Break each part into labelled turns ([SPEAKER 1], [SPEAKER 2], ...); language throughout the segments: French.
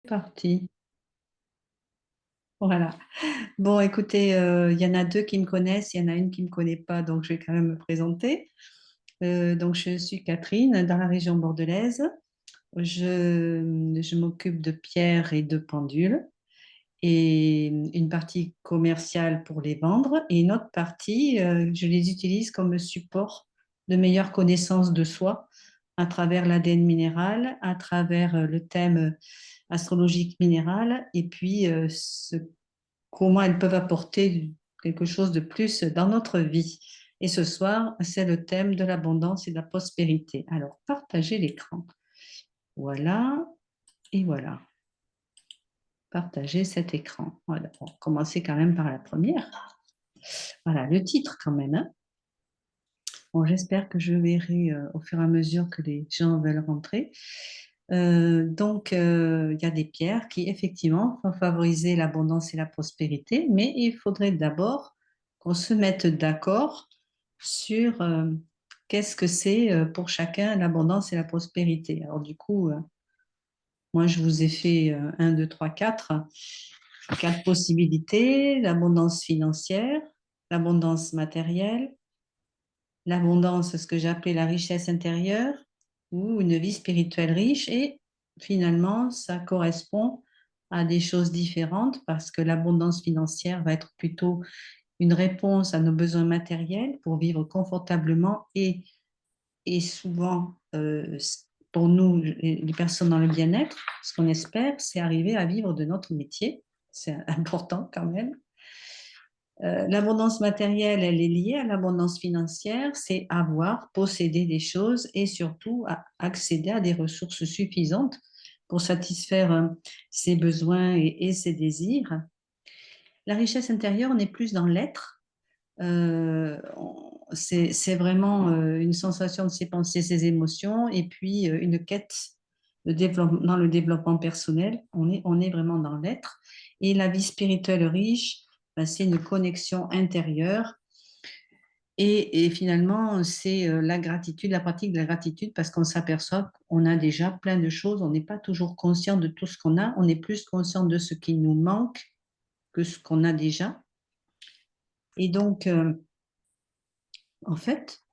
[SPEAKER 1] Parti. Voilà. Bon, écoutez, il y en a deux qui me connaissent, il y en a une qui ne me connaît pas, donc je vais quand même me présenter. Donc, je suis Catherine, dans la région bordelaise. Je m'occupe de pierres et de pendules, et une partie commerciale pour les vendre, et une autre partie, je les utilise comme support de meilleure connaissance de soi à travers l'ADN minéral, à travers le thème astrologique minéral, et puis comment elles peuvent apporter quelque chose de plus dans notre vie. Et ce soir, c'est le thème de l'abondance et de la prospérité. Alors, partagez l'écran. Voilà, et voilà. Partagez cet écran. Voilà. On va commencer quand même par la première. Voilà, le titre quand même, hein. Bon, j'espère que je verrai au fur et à mesure que les gens veulent rentrer. Il y a des pierres qui, effectivement, vont favoriser l'abondance et la prospérité, mais il faudrait d'abord qu'on se mette d'accord sur qu'est-ce que c'est pour chacun l'abondance et la prospérité. Alors, du coup, moi, je vous ai fait 1, 2, 3, 4, 4 possibilités: l'abondance financière, l'abondance matérielle, l'abondance, ce que j'ai appelé la richesse intérieure, ou une vie spirituelle riche. Et finalement, ça correspond à des choses différentes parce que l'abondance financière va être plutôt une réponse à nos besoins matériels pour vivre confortablement, et souvent, pour nous, les personnes dans le bien-être, ce qu'on espère, c'est arriver à vivre de notre métier. C'est important quand même. L'abondance matérielle, elle est liée à l'abondance financière, c'est avoir, posséder des choses et surtout accéder à des ressources suffisantes pour satisfaire ses besoins et ses désirs. La richesse intérieure, on est plus dans l'être. C'est vraiment une sensation de ses pensées, ses émotions, et puis une quête dans le développement personnel. On est vraiment dans l'être. Et la vie spirituelle riche, ben, c'est une connexion intérieure. Et finalement, c'est la gratitude, la pratique de la gratitude, parce qu'on s'aperçoit qu'on a déjà plein de choses. On n'est pas toujours conscient de tout ce qu'on a. On est plus conscient de ce qui nous manque que ce qu'on a déjà. Et donc, en fait,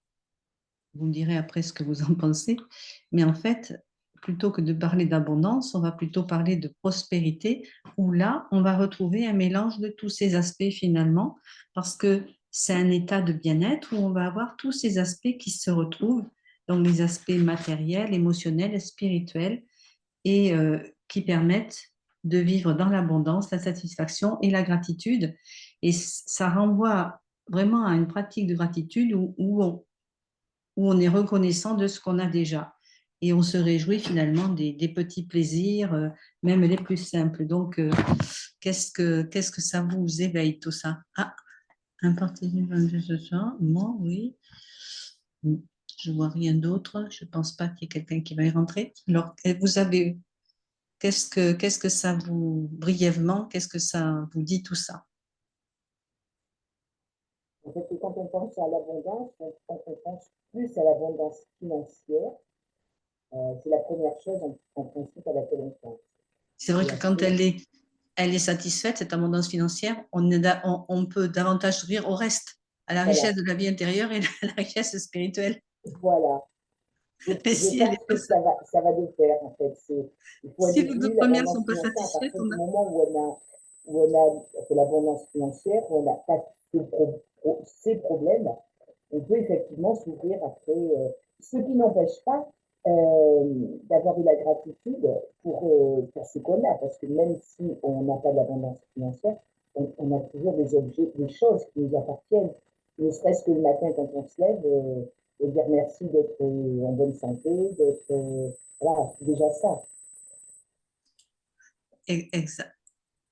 [SPEAKER 1] vous me direz après ce que vous en pensez, mais en fait, plutôt que de parler d'abondance, on va plutôt parler de prospérité, où là, on va retrouver un mélange de tous ces aspects finalement, parce que c'est un état de bien-être où on va avoir tous ces aspects qui se retrouvent, donc les aspects matériels, émotionnels, spirituels, et qui permettent de vivre dans l'abondance, la satisfaction et la gratitude. Et ça renvoie vraiment à une pratique de gratitude où on est reconnaissant de ce qu'on a déjà. Et on se réjouit finalement des petits plaisirs, même les plus simples. Donc, qu'est-ce que ça vous éveille tout ça? Ah, un partenaire ce soir, moi, oui. Je vois rien d'autre. Je pense pas qu'il y ait quelqu'un qui va y rentrer. Alors, vous avez, qu'est-ce que ça vous, brièvement, qu'est-ce que ça vous dit tout ça?
[SPEAKER 2] En fait, quand on pense à l'abondance, quand on pense plus à l'abondance financière, c'est la première chose en principe à laquelle on pense.
[SPEAKER 1] C'est vrai
[SPEAKER 2] Et
[SPEAKER 1] que quand
[SPEAKER 2] après,
[SPEAKER 1] elle est satisfaite, cette abondance financière, on peut davantage s'ouvrir au reste, à la richesse
[SPEAKER 2] voilà,
[SPEAKER 1] de la vie intérieure et à la richesse spirituelle.
[SPEAKER 2] voilà.
[SPEAKER 1] Mais
[SPEAKER 2] Je
[SPEAKER 1] si elle
[SPEAKER 2] pense
[SPEAKER 1] est pas,
[SPEAKER 2] que ça va de pair, en fait. Il faut
[SPEAKER 1] si les deux
[SPEAKER 2] alléger
[SPEAKER 1] premières sont
[SPEAKER 2] l'abondance
[SPEAKER 1] pas
[SPEAKER 2] financière à
[SPEAKER 1] satisfaites,
[SPEAKER 2] partir
[SPEAKER 1] on
[SPEAKER 2] du
[SPEAKER 1] a.
[SPEAKER 2] moment où on a fait l'abondance financière, où on n'a pas ces problèmes, on peut effectivement s'ouvrir après, ce qui n'empêche pas d'avoir de la gratitude pour ce qu'on a, parce que même si on n'a pas d'abondance financière, on a toujours des objets, des choses qui nous appartiennent, ne serait-ce que le matin quand on se lève, et dire merci d'être en bonne santé, d'être, voilà, c'est déjà ça.
[SPEAKER 1] Exact.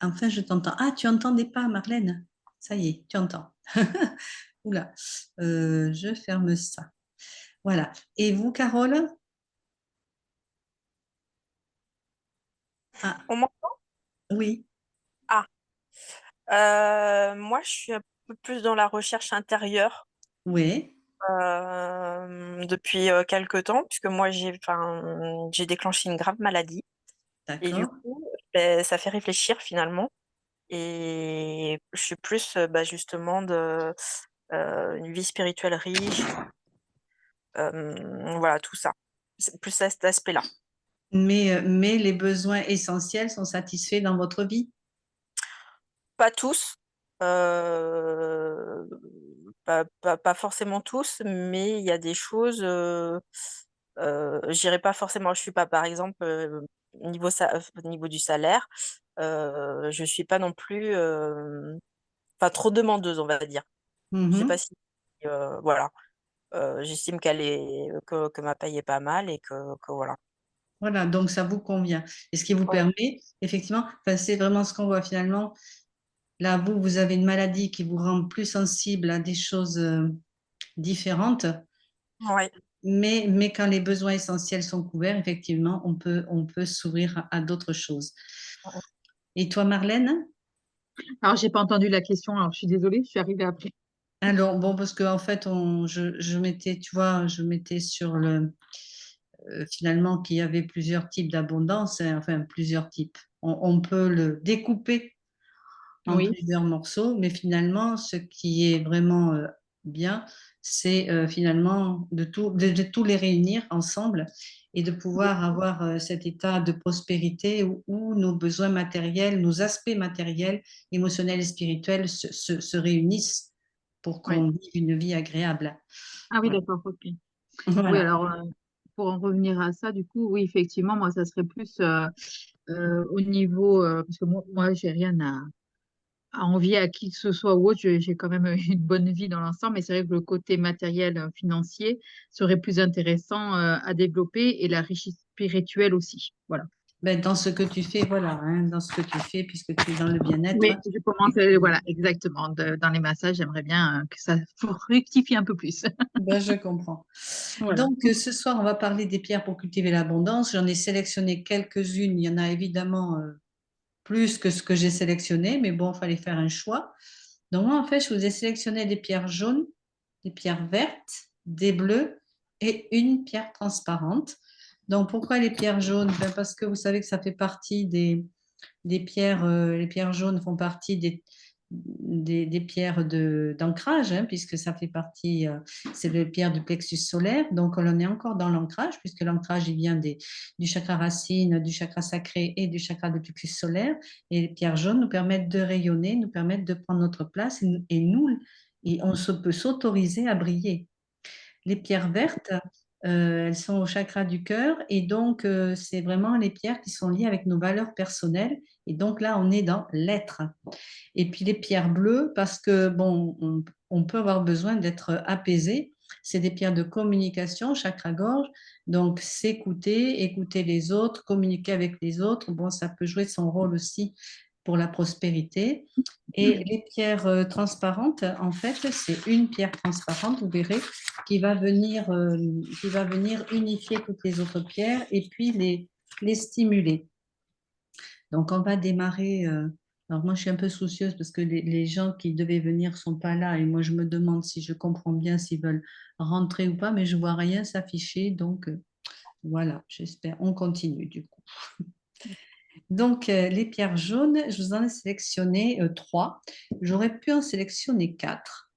[SPEAKER 1] Enfin, je t'entends. Ah, tu entendais pas, Marlène? Ça y est, tu entends. Oula, je ferme ça. Voilà. Et vous, Carole? Ah,
[SPEAKER 3] On m'entend?
[SPEAKER 1] oui,
[SPEAKER 3] Ah, moi, je suis un peu plus dans la recherche intérieure
[SPEAKER 1] oui,
[SPEAKER 3] depuis quelque temps, puisque moi, j'ai déclenché une grave maladie. Et du
[SPEAKER 1] d'accord.
[SPEAKER 3] coup, ça fait réfléchir finalement. Et je suis plus justement une vie spirituelle riche, voilà, tout ça. C'est plus à cet aspect-là.
[SPEAKER 1] Mais les besoins essentiels sont satisfaits dans votre vie?
[SPEAKER 3] Pas tous, euh, pas forcément tous, mais il y a des choses, j'irai pas forcément, je suis pas, par exemple, au niveau du salaire, je suis pas non plus, pas trop demandeuse, on va dire. Je sais pas
[SPEAKER 1] Mhm.
[SPEAKER 3] si, voilà, j'estime que ma paye est pas mal et que voilà.
[SPEAKER 1] Voilà, donc ça vous convient. Et ce qui vous
[SPEAKER 3] Ouais.
[SPEAKER 1] permet, effectivement, enfin, c'est vraiment ce qu'on voit finalement. Là, vous avez une maladie qui vous rend plus sensible à des choses différentes,
[SPEAKER 3] Ouais.
[SPEAKER 1] mais quand les besoins essentiels sont couverts, effectivement, on peut s'ouvrir à d'autres choses. Et toi, Marlène?
[SPEAKER 4] Alors, j'ai pas entendu la question, alors je suis désolée, je suis arrivée après.
[SPEAKER 1] Alors, bon, parce qu'en fait, je mettais, tu vois, je mettais sur finalement qu'il y avait plusieurs types d'abondance, hein, enfin, plusieurs types. On peut le découper en
[SPEAKER 4] Oui,
[SPEAKER 1] plusieurs morceaux, mais finalement, ce qui est vraiment bien, c'est finalement de tous les réunir ensemble et de pouvoir avoir cet état de prospérité où nos besoins matériels, nos aspects matériels, émotionnels et spirituels se réunissent pour
[SPEAKER 4] oui.
[SPEAKER 1] qu'on vive une vie agréable.
[SPEAKER 4] Ah oui,
[SPEAKER 1] Voilà.
[SPEAKER 4] d'accord, ok. Oui,
[SPEAKER 1] Voilà.
[SPEAKER 4] alors, pour en revenir à ça, du coup, oui, effectivement, moi, ça serait plus au niveau, parce que moi j'ai rien à envier à qui que ce soit ou autre, j'ai quand même une bonne vie dans l'ensemble, mais c'est vrai que le côté matériel, financier serait plus intéressant à développer et la richesse spirituelle aussi. Voilà.
[SPEAKER 1] Ben, dans ce que tu fais, voilà, hein, dans ce que tu fais, puisque tu es dans le bien-être.
[SPEAKER 4] Oui, je commence, voilà, exactement. Dans les massages, j'aimerais bien que ça fructifie un peu plus.
[SPEAKER 1] Ben, je comprends.
[SPEAKER 4] Voilà.
[SPEAKER 1] Donc, ce soir, on va parler des pierres pour cultiver l'abondance. J'en ai sélectionné quelques-unes. Il y en a évidemment plus que ce que j'ai sélectionné, mais bon, il fallait faire un choix. Donc, moi, en fait, je vous ai sélectionné des pierres jaunes, des pierres vertes, des bleues et une pierre transparente. Donc, pourquoi les pierres jaunes? Ben, parce que vous savez que ça fait partie des pierres, les pierres jaunes font partie des pierres d'ancrage, hein, puisque ça fait partie, c'est les pierres du plexus solaire. Donc, on est encore dans l'ancrage, puisque l'ancrage, il vient du chakra racine, du chakra sacré et du chakra du plexus solaire. Et les pierres jaunes nous permettent de rayonner, nous permettent de prendre notre place et on peut s'autoriser à briller. Les pierres vertes, elles sont au chakra du cœur et donc c'est vraiment les pierres qui sont liées avec nos valeurs personnelles. Et donc là, on est dans l'être. Et puis les pierres bleues, parce que bon, on peut avoir besoin d'être apaisé. C'est des pierres de communication, chakra-gorge. Donc, s'écouter, écouter les autres, communiquer avec les autres. Bon, ça peut jouer son rôle aussi pour la prospérité. Et les pierres transparentes, en fait, c'est une pierre transparente, vous verrez, qui va venir unifier toutes les autres pierres et puis les stimuler. Donc, on va démarrer. Alors, moi, je suis un peu soucieuse parce que les gens qui devaient venir sont pas là et moi, je me demande si je comprends bien s'ils veulent rentrer ou pas, mais je vois rien s'afficher. Donc, voilà, j'espère. On continue du coup. Donc, les pierres jaunes, je vous en ai sélectionné trois. J'aurais pu en sélectionner quatre.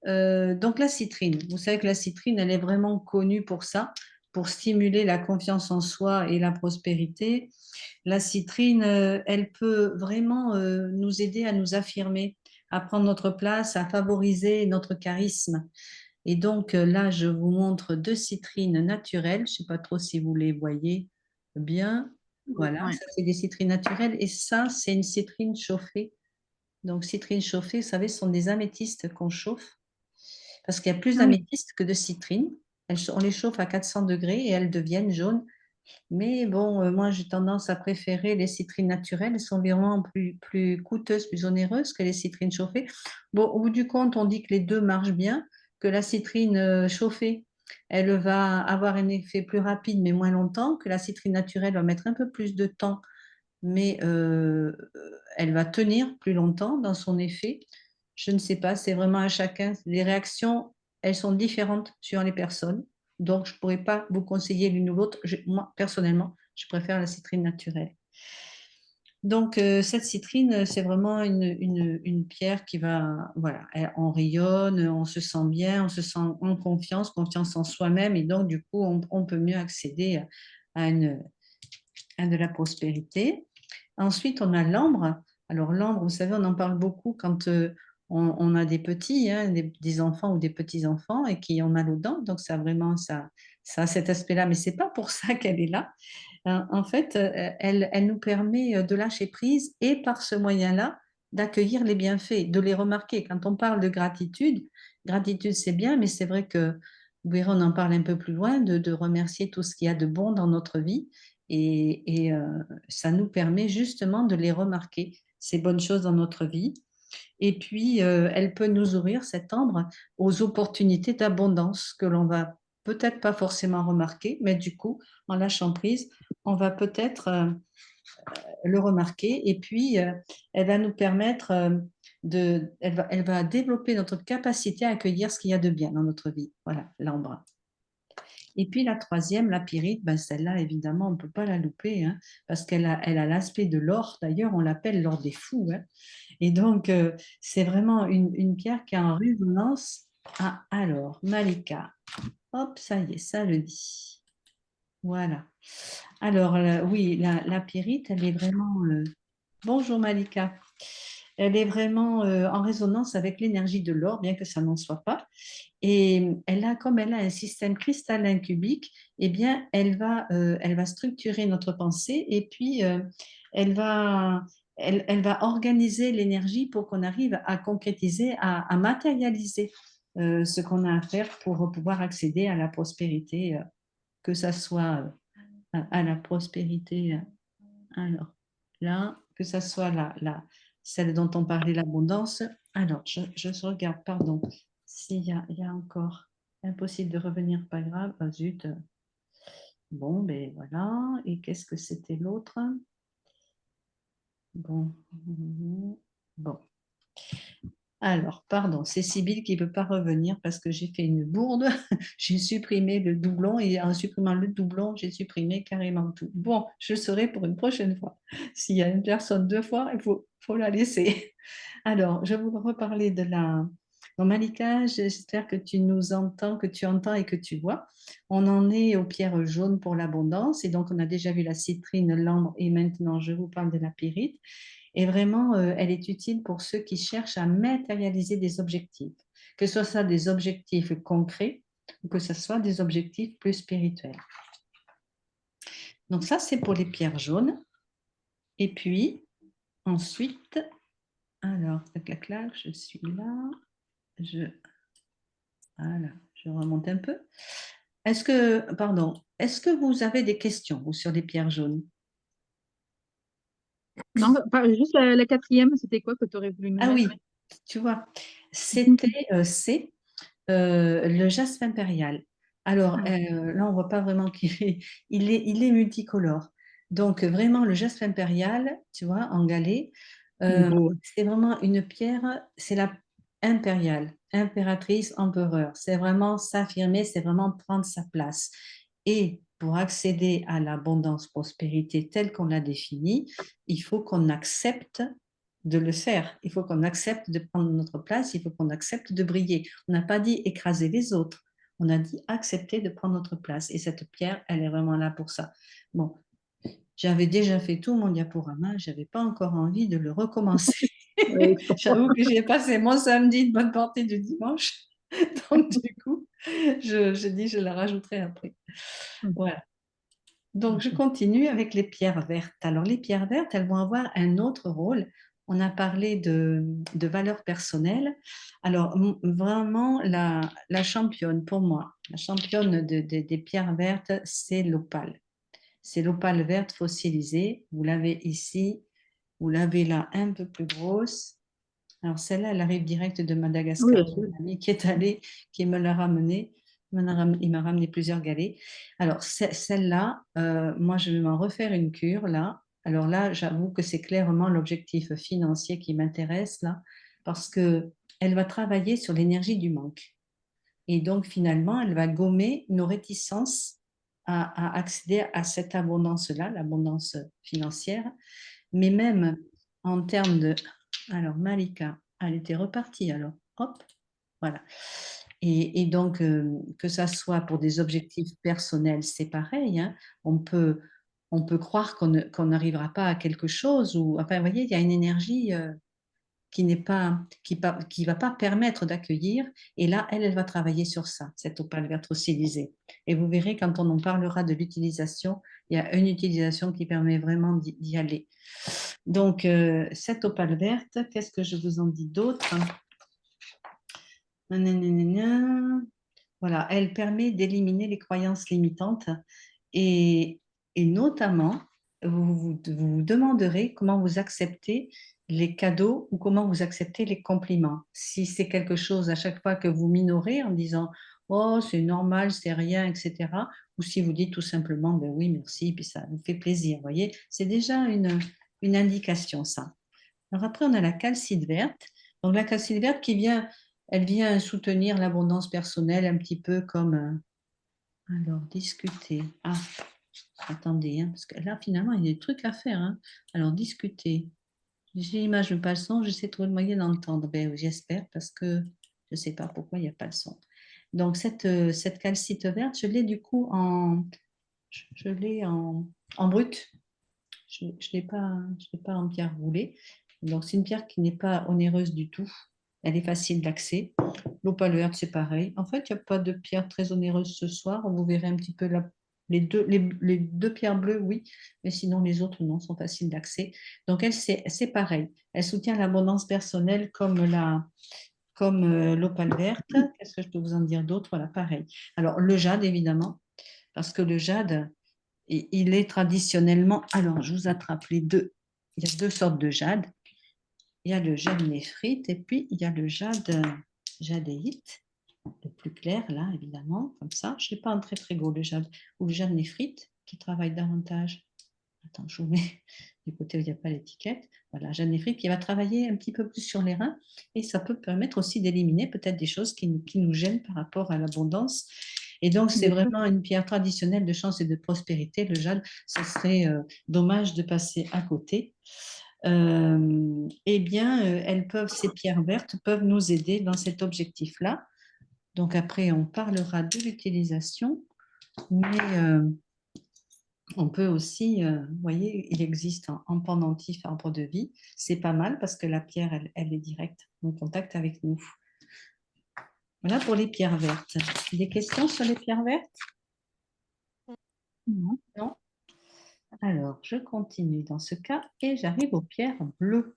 [SPEAKER 1] Donc la citrine, vous savez que la citrine, elle est vraiment connue pour ça, pour stimuler la confiance en soi et la prospérité. La citrine, elle peut vraiment nous aider à nous affirmer, à prendre notre place, à favoriser notre charisme. Et donc là, je vous montre deux citrines naturelles. Je ne sais pas trop si vous les voyez bien. Voilà,
[SPEAKER 4] Ouais.
[SPEAKER 1] ça c'est des citrines naturelles. Et ça, c'est une citrine chauffée. Donc, citrine chauffée, vous savez, ce sont des améthystes qu'on chauffe parce qu'il y a plus
[SPEAKER 4] Ah oui.
[SPEAKER 1] d'améthystes que de citrines. On les chauffe à 400 degrés et elles deviennent jaunes. Mais bon, moi, j'ai tendance à préférer les citrines naturelles. Elles sont vraiment plus coûteuses, plus onéreuses que les citrines chauffées. Bon, au bout du compte, on dit que les deux marchent bien, que la citrine chauffée, elle va avoir un effet plus rapide, mais moins longtemps, que la citrine naturelle va mettre un peu plus de temps, mais elle va tenir plus longtemps dans son effet. Je ne sais pas, c'est vraiment à chacun. Les réactions, elles sont différentes sur les personnes. Donc, je ne pourrais pas vous conseiller l'une ou l'autre. Moi, personnellement, je préfère la citrine naturelle. Donc, cette citrine, c'est vraiment une pierre qui va, voilà, on rayonne, on se sent bien, on se sent en confiance, confiance en soi-même, et donc, du coup, on peut mieux accéder à de la prospérité. Ensuite, on a l'ambre. Alors, l'ambre, vous savez, on en parle beaucoup quand on a des petits, hein, des enfants ou des petits-enfants et qui ont mal aux dents. Donc, ça a vraiment ça a cet aspect-là, mais c'est pas pour ça qu'elle est là. En fait, elle nous permet de lâcher prise et par ce moyen-là, d'accueillir les bienfaits, de les remarquer. Quand on parle de gratitude, gratitude c'est bien, mais c'est vrai que, vous verrez, on en parle un peu plus loin, de remercier tout ce qu'il y a de bon dans notre vie. Et ça nous permet justement de les remarquer, ces bonnes choses dans notre vie. Et puis, elle peut nous ouvrir, cette ambre, aux opportunités d'abondance que l'on va peut-être pas forcément remarquer, mais du coup, en lâchant prise, on va peut-être le remarquer. Et puis, elle va nous permettre elle va développer notre capacité à accueillir ce qu'il y a de bien dans notre vie. Voilà, l'ambre. Et puis la troisième, la pyrite, ben celle-là, évidemment, on ne peut pas la louper, hein, parce elle a l'aspect de l'or. D'ailleurs, on l'appelle l'or des fous, hein. Et donc, c'est vraiment une pierre qui est en résonance. Ah, alors, Malika. Hop, ça y est, ça le dit. Voilà. Alors, oui, la pyrite, elle est vraiment... Bonjour Malika. Elle est vraiment en résonance avec l'énergie de l'or, bien que ça n'en soit pas. Et comme elle a un système cristallin cubique, eh bien, elle va structurer notre pensée et puis elle va, elle va organiser l'énergie pour qu'on arrive à concrétiser, à matérialiser ce qu'on a à faire pour pouvoir accéder à la prospérité, que ça soit à la prospérité. Alors, là, que ça soit celle dont on parlait, l'abondance. Alors, je regarde, pardon, il y a encore impossible de revenir, pas grave. Ah, zut. Bon, ben voilà. Et qu'est-ce que c'était l'autre? Bon. Bon. Alors, pardon, c'est Sybille qui ne peut pas revenir parce que j'ai fait une bourde. J'ai supprimé le doublon et en supprimant le doublon, j'ai supprimé carrément tout. Bon, je saurai pour une prochaine fois. S'il y a une personne deux fois, faut la laisser. Alors, je vais vous reparler de la... Donc, Malika, j'espère que tu nous entends, que tu entends et que tu vois. On en est aux pierres jaunes pour l'abondance. Et donc, on a déjà vu la citrine, l'ambre et maintenant, je vous parle de la pyrite. Et vraiment, elle est utile pour ceux qui cherchent à matérialiser des objectifs, que ce soit des objectifs concrets ou que ce soit des objectifs plus spirituels. Donc ça, c'est pour les pierres jaunes. Et puis, ensuite, alors, clac, clac, je suis là. Voilà, je remonte un peu. Est-ce que vous avez des questions vous, sur les pierres jaunes?
[SPEAKER 4] Non, juste la quatrième, c'était quoi que tu aurais voulu nous
[SPEAKER 1] Ah
[SPEAKER 4] mettre?
[SPEAKER 1] oui, tu vois, c'était le jaspe impérial. Alors
[SPEAKER 4] Ah,
[SPEAKER 1] là, on voit pas vraiment il est multicolore. Donc vraiment, le jaspe impérial, tu vois, en galet,
[SPEAKER 4] il est
[SPEAKER 1] euh,
[SPEAKER 4] beau.
[SPEAKER 1] c'est vraiment une pierre, c'est la impériale, impératrice, empereur. C'est vraiment s'affirmer, c'est vraiment prendre sa place. Et pour accéder à l'abondance, prospérité telle qu'on l'a définie, il faut qu'on accepte de le faire. Il faut qu'on accepte de prendre notre place, il faut qu'on accepte de briller. On n'a pas dit écraser les autres, on a dit accepter de prendre notre place. Et cette pierre, elle est vraiment là pour ça. Bon, j'avais déjà fait tout mon diaporama, je n'avais pas encore envie de le recommencer.
[SPEAKER 4] Oui, je comprends.
[SPEAKER 1] J'avoue que j'ai passé mon samedi, une bonne partie du dimanche. Donc, du coup, je dis je la rajouterai après. Voilà. Donc, je continue avec les pierres vertes. Alors, les pierres vertes, elles vont avoir un autre rôle. On a parlé de valeurs personnelles. Alors, vraiment, la championne pour moi, la championne des pierres vertes, c'est l'opale. C'est l'opale verte fossilisée. Vous l'avez ici. Vous l'avez là un peu plus grosse. Alors, celle-là, elle arrive direct de
[SPEAKER 4] Oui,
[SPEAKER 1] Madagascar.
[SPEAKER 4] bien sûr.
[SPEAKER 1] J'ai un ami qui est allé, qui me l'a ramené. Il m'a ramené plusieurs galets. Alors, celle-là, moi, je vais m'en refaire une cure, là. Alors là, j'avoue que c'est clairement l'objectif financier qui m'intéresse, là, parce que elle va travailler sur l'énergie du manque. Et donc, finalement, elle va gommer nos réticences à accéder à cette abondance-là, l'abondance financière. mais même en termes de... Alors, Malika, elle était repartie, alors, hop, voilà. Et donc, que ça soit pour des objectifs personnels, c'est pareil, hein. On peut croire qu'on n'arrivera pas à quelque chose, ou, enfin, vous voyez, il y a une énergie qui n'est pas, qui va pas permettre d'accueillir. Et là, elle va travailler sur ça, cette opale verte ossilisée. Et vous verrez, quand on en parlera de l'utilisation, il y a une utilisation qui permet vraiment d'y aller. Donc, cette opale verte, qu'est-ce que je vous en dis d'autre? Nanana. Voilà, elle permet d'éliminer les croyances limitantes et, et notamment, vous demanderez comment vous acceptez les cadeaux ou comment vous acceptez les compliments. Si c'est quelque chose à chaque fois que vous minorez en disant «Oh, c'est normal, c'est rien», etc. Ou si vous dites tout simplement «Ben oui, merci», puis ça vous fait plaisir, vous voyez. C'est déjà une indication, ça. Alors après, on a la calcite verte. Donc la calcite verte elle vient soutenir l'abondance personnelle un petit peu comme... alors, discuter. Ah, attendez, hein, parce que là, finalement, il y a des trucs à faire, hein. Alors, discuter. J'ai l'image, mais pas le son. J'essaie de trouver le moyen d'entendre. Ben, j'espère, parce que je ne sais pas pourquoi il n'y a pas le son. Donc, cette calcite verte, je l'ai du coup je l'ai en brut. Je ne l'ai pas en pierre roulée. Donc, c'est une pierre qui n'est pas onéreuse du tout. Elle est facile d'accès. L'opale verte, c'est pareil. En fait, il n'y a pas de pierre très onéreuse ce soir. Vous verrez un petit peu les deux pierres bleues, oui, mais sinon les autres, non, sont faciles d'accès. Donc, elle, c'est pareil. Elle soutient l'abondance personnelle comme l'opale verte. Qu'est-ce que je peux vous en dire d'autre? Voilà, pareil. Alors, le jade, évidemment, parce que le jade, il est traditionnellement... Alors, je vous attrape les deux. Il y a deux sortes de jade. Il y a le jade néphrite et puis il y a le jade jadéite, le plus clair là, évidemment, comme ça. Je n'ai pas un très très gros le jade ou le jade néphrite qui travaille davantage. Attends, je vous mets du côté où il n'y a pas l'étiquette. Voilà, jade néphrite qui va travailler un petit peu plus sur les reins et ça peut permettre aussi d'éliminer peut-être des choses qui nous gênent par rapport à l'abondance. Et donc, c'est
[SPEAKER 4] D'accord.
[SPEAKER 1] vraiment une pierre traditionnelle de chance et de prospérité. Le jade, ce serait dommage de passer à côté. Eh bien, ces pierres vertes peuvent nous aider dans cet objectif-là. Donc après, on parlera de l'utilisation, mais on peut aussi, vous voyez, il existe en pendentif arbre de vie. C'est pas mal parce que la pierre, elle est directe en contact avec nous. Voilà pour les pierres vertes. Des questions sur les pierres vertes?
[SPEAKER 4] Non.
[SPEAKER 1] Non? Alors, je continue dans ce cas et j'arrive aux pierres bleues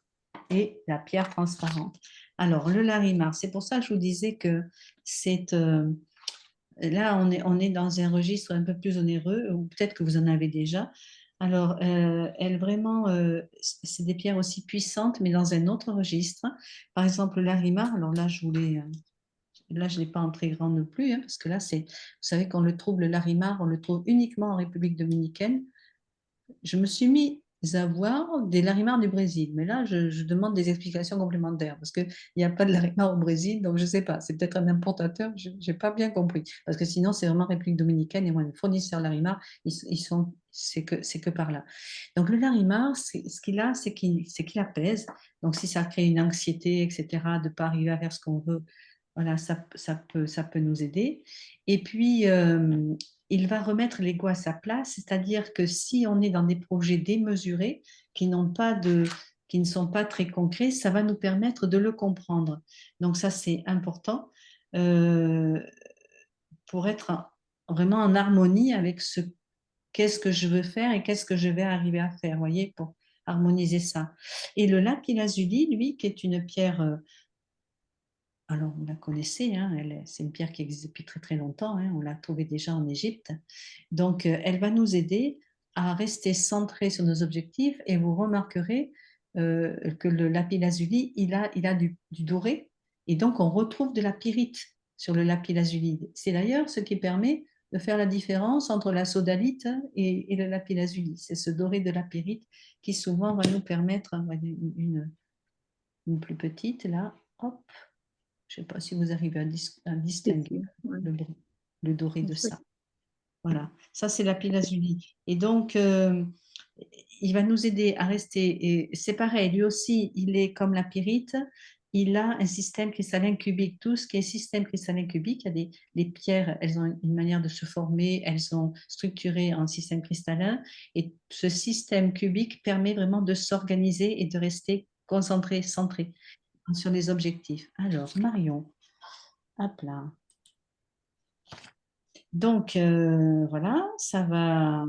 [SPEAKER 1] et la pierre transparente. Alors, le larimar, c'est pour ça que je vous disais que c'est... là, on est dans un registre un peu plus onéreux, ou peut-être que vous en avez déjà. Alors, elle vraiment, c'est des pierres aussi puissantes, mais dans un autre registre. Par exemple, le larimar, alors là, là, je ne l'ai pas en très grand non plus, hein, parce que là, vous savez qu'on le trouve, le larimar, on le trouve uniquement en République dominicaine. Je me suis mis à voir des larimars du Brésil, mais là, je demande des explications complémentaires parce qu'il n'y a pas de larimar au Brésil, donc je ne sais pas, c'est peut-être un importateur, je n'ai pas bien compris, parce que sinon, c'est vraiment République dominicaine et moi, les fournisseurs larimar, c'est que par là. Donc, le larimar, ce qu'il a, c'est qu'il apaise. Donc, si ça crée une anxiété, etc., de ne pas arriver à faire ce qu'on veut, voilà, ça peut nous aider. Et puis, il va remettre l'ego à sa place, c'est-à-dire que si on est dans des projets démesurés qui ne sont pas très concrets, ça va nous permettre de le comprendre. Donc ça, c'est important euh, pour être vraiment en harmonie avec qu'est-ce que je veux faire et qu'est-ce que je vais arriver à faire, voyez, pour harmoniser ça. Et le lapis lazuli, lui, qui est une pierre alors, vous la connaissez, hein, c'est une pierre qui existe depuis très très longtemps, hein, on l'a trouvée déjà en Égypte. Donc, elle va nous aider à rester centré sur nos objectifs et vous remarquerez que le lapis lazuli, il a du doré et donc on retrouve de la pyrite sur le lapis lazuli. C'est d'ailleurs ce qui permet de faire la différence entre la sodalite et le lapis lazuli. C'est ce doré de la pyrite qui souvent va nous permettre, une plus petite là, hop, je ne sais pas si vous arrivez à distinguer
[SPEAKER 4] Ouais.
[SPEAKER 1] le, le doré de
[SPEAKER 4] Oui.
[SPEAKER 1] ça. Voilà, ça c'est la lazuli. Et donc, il va nous aider à rester, et c'est pareil, lui aussi, il est comme la pyrite, il a un système cristallin cubique. Tout ce qui est système cristallin cubique, il y a les pierres, elles ont une manière de se former, elles sont structurées en système cristallin, et ce système cubique permet vraiment de s'organiser et de rester concentré, centré sur les objectifs. Alors, Marion, hop là. Donc, voilà, ça va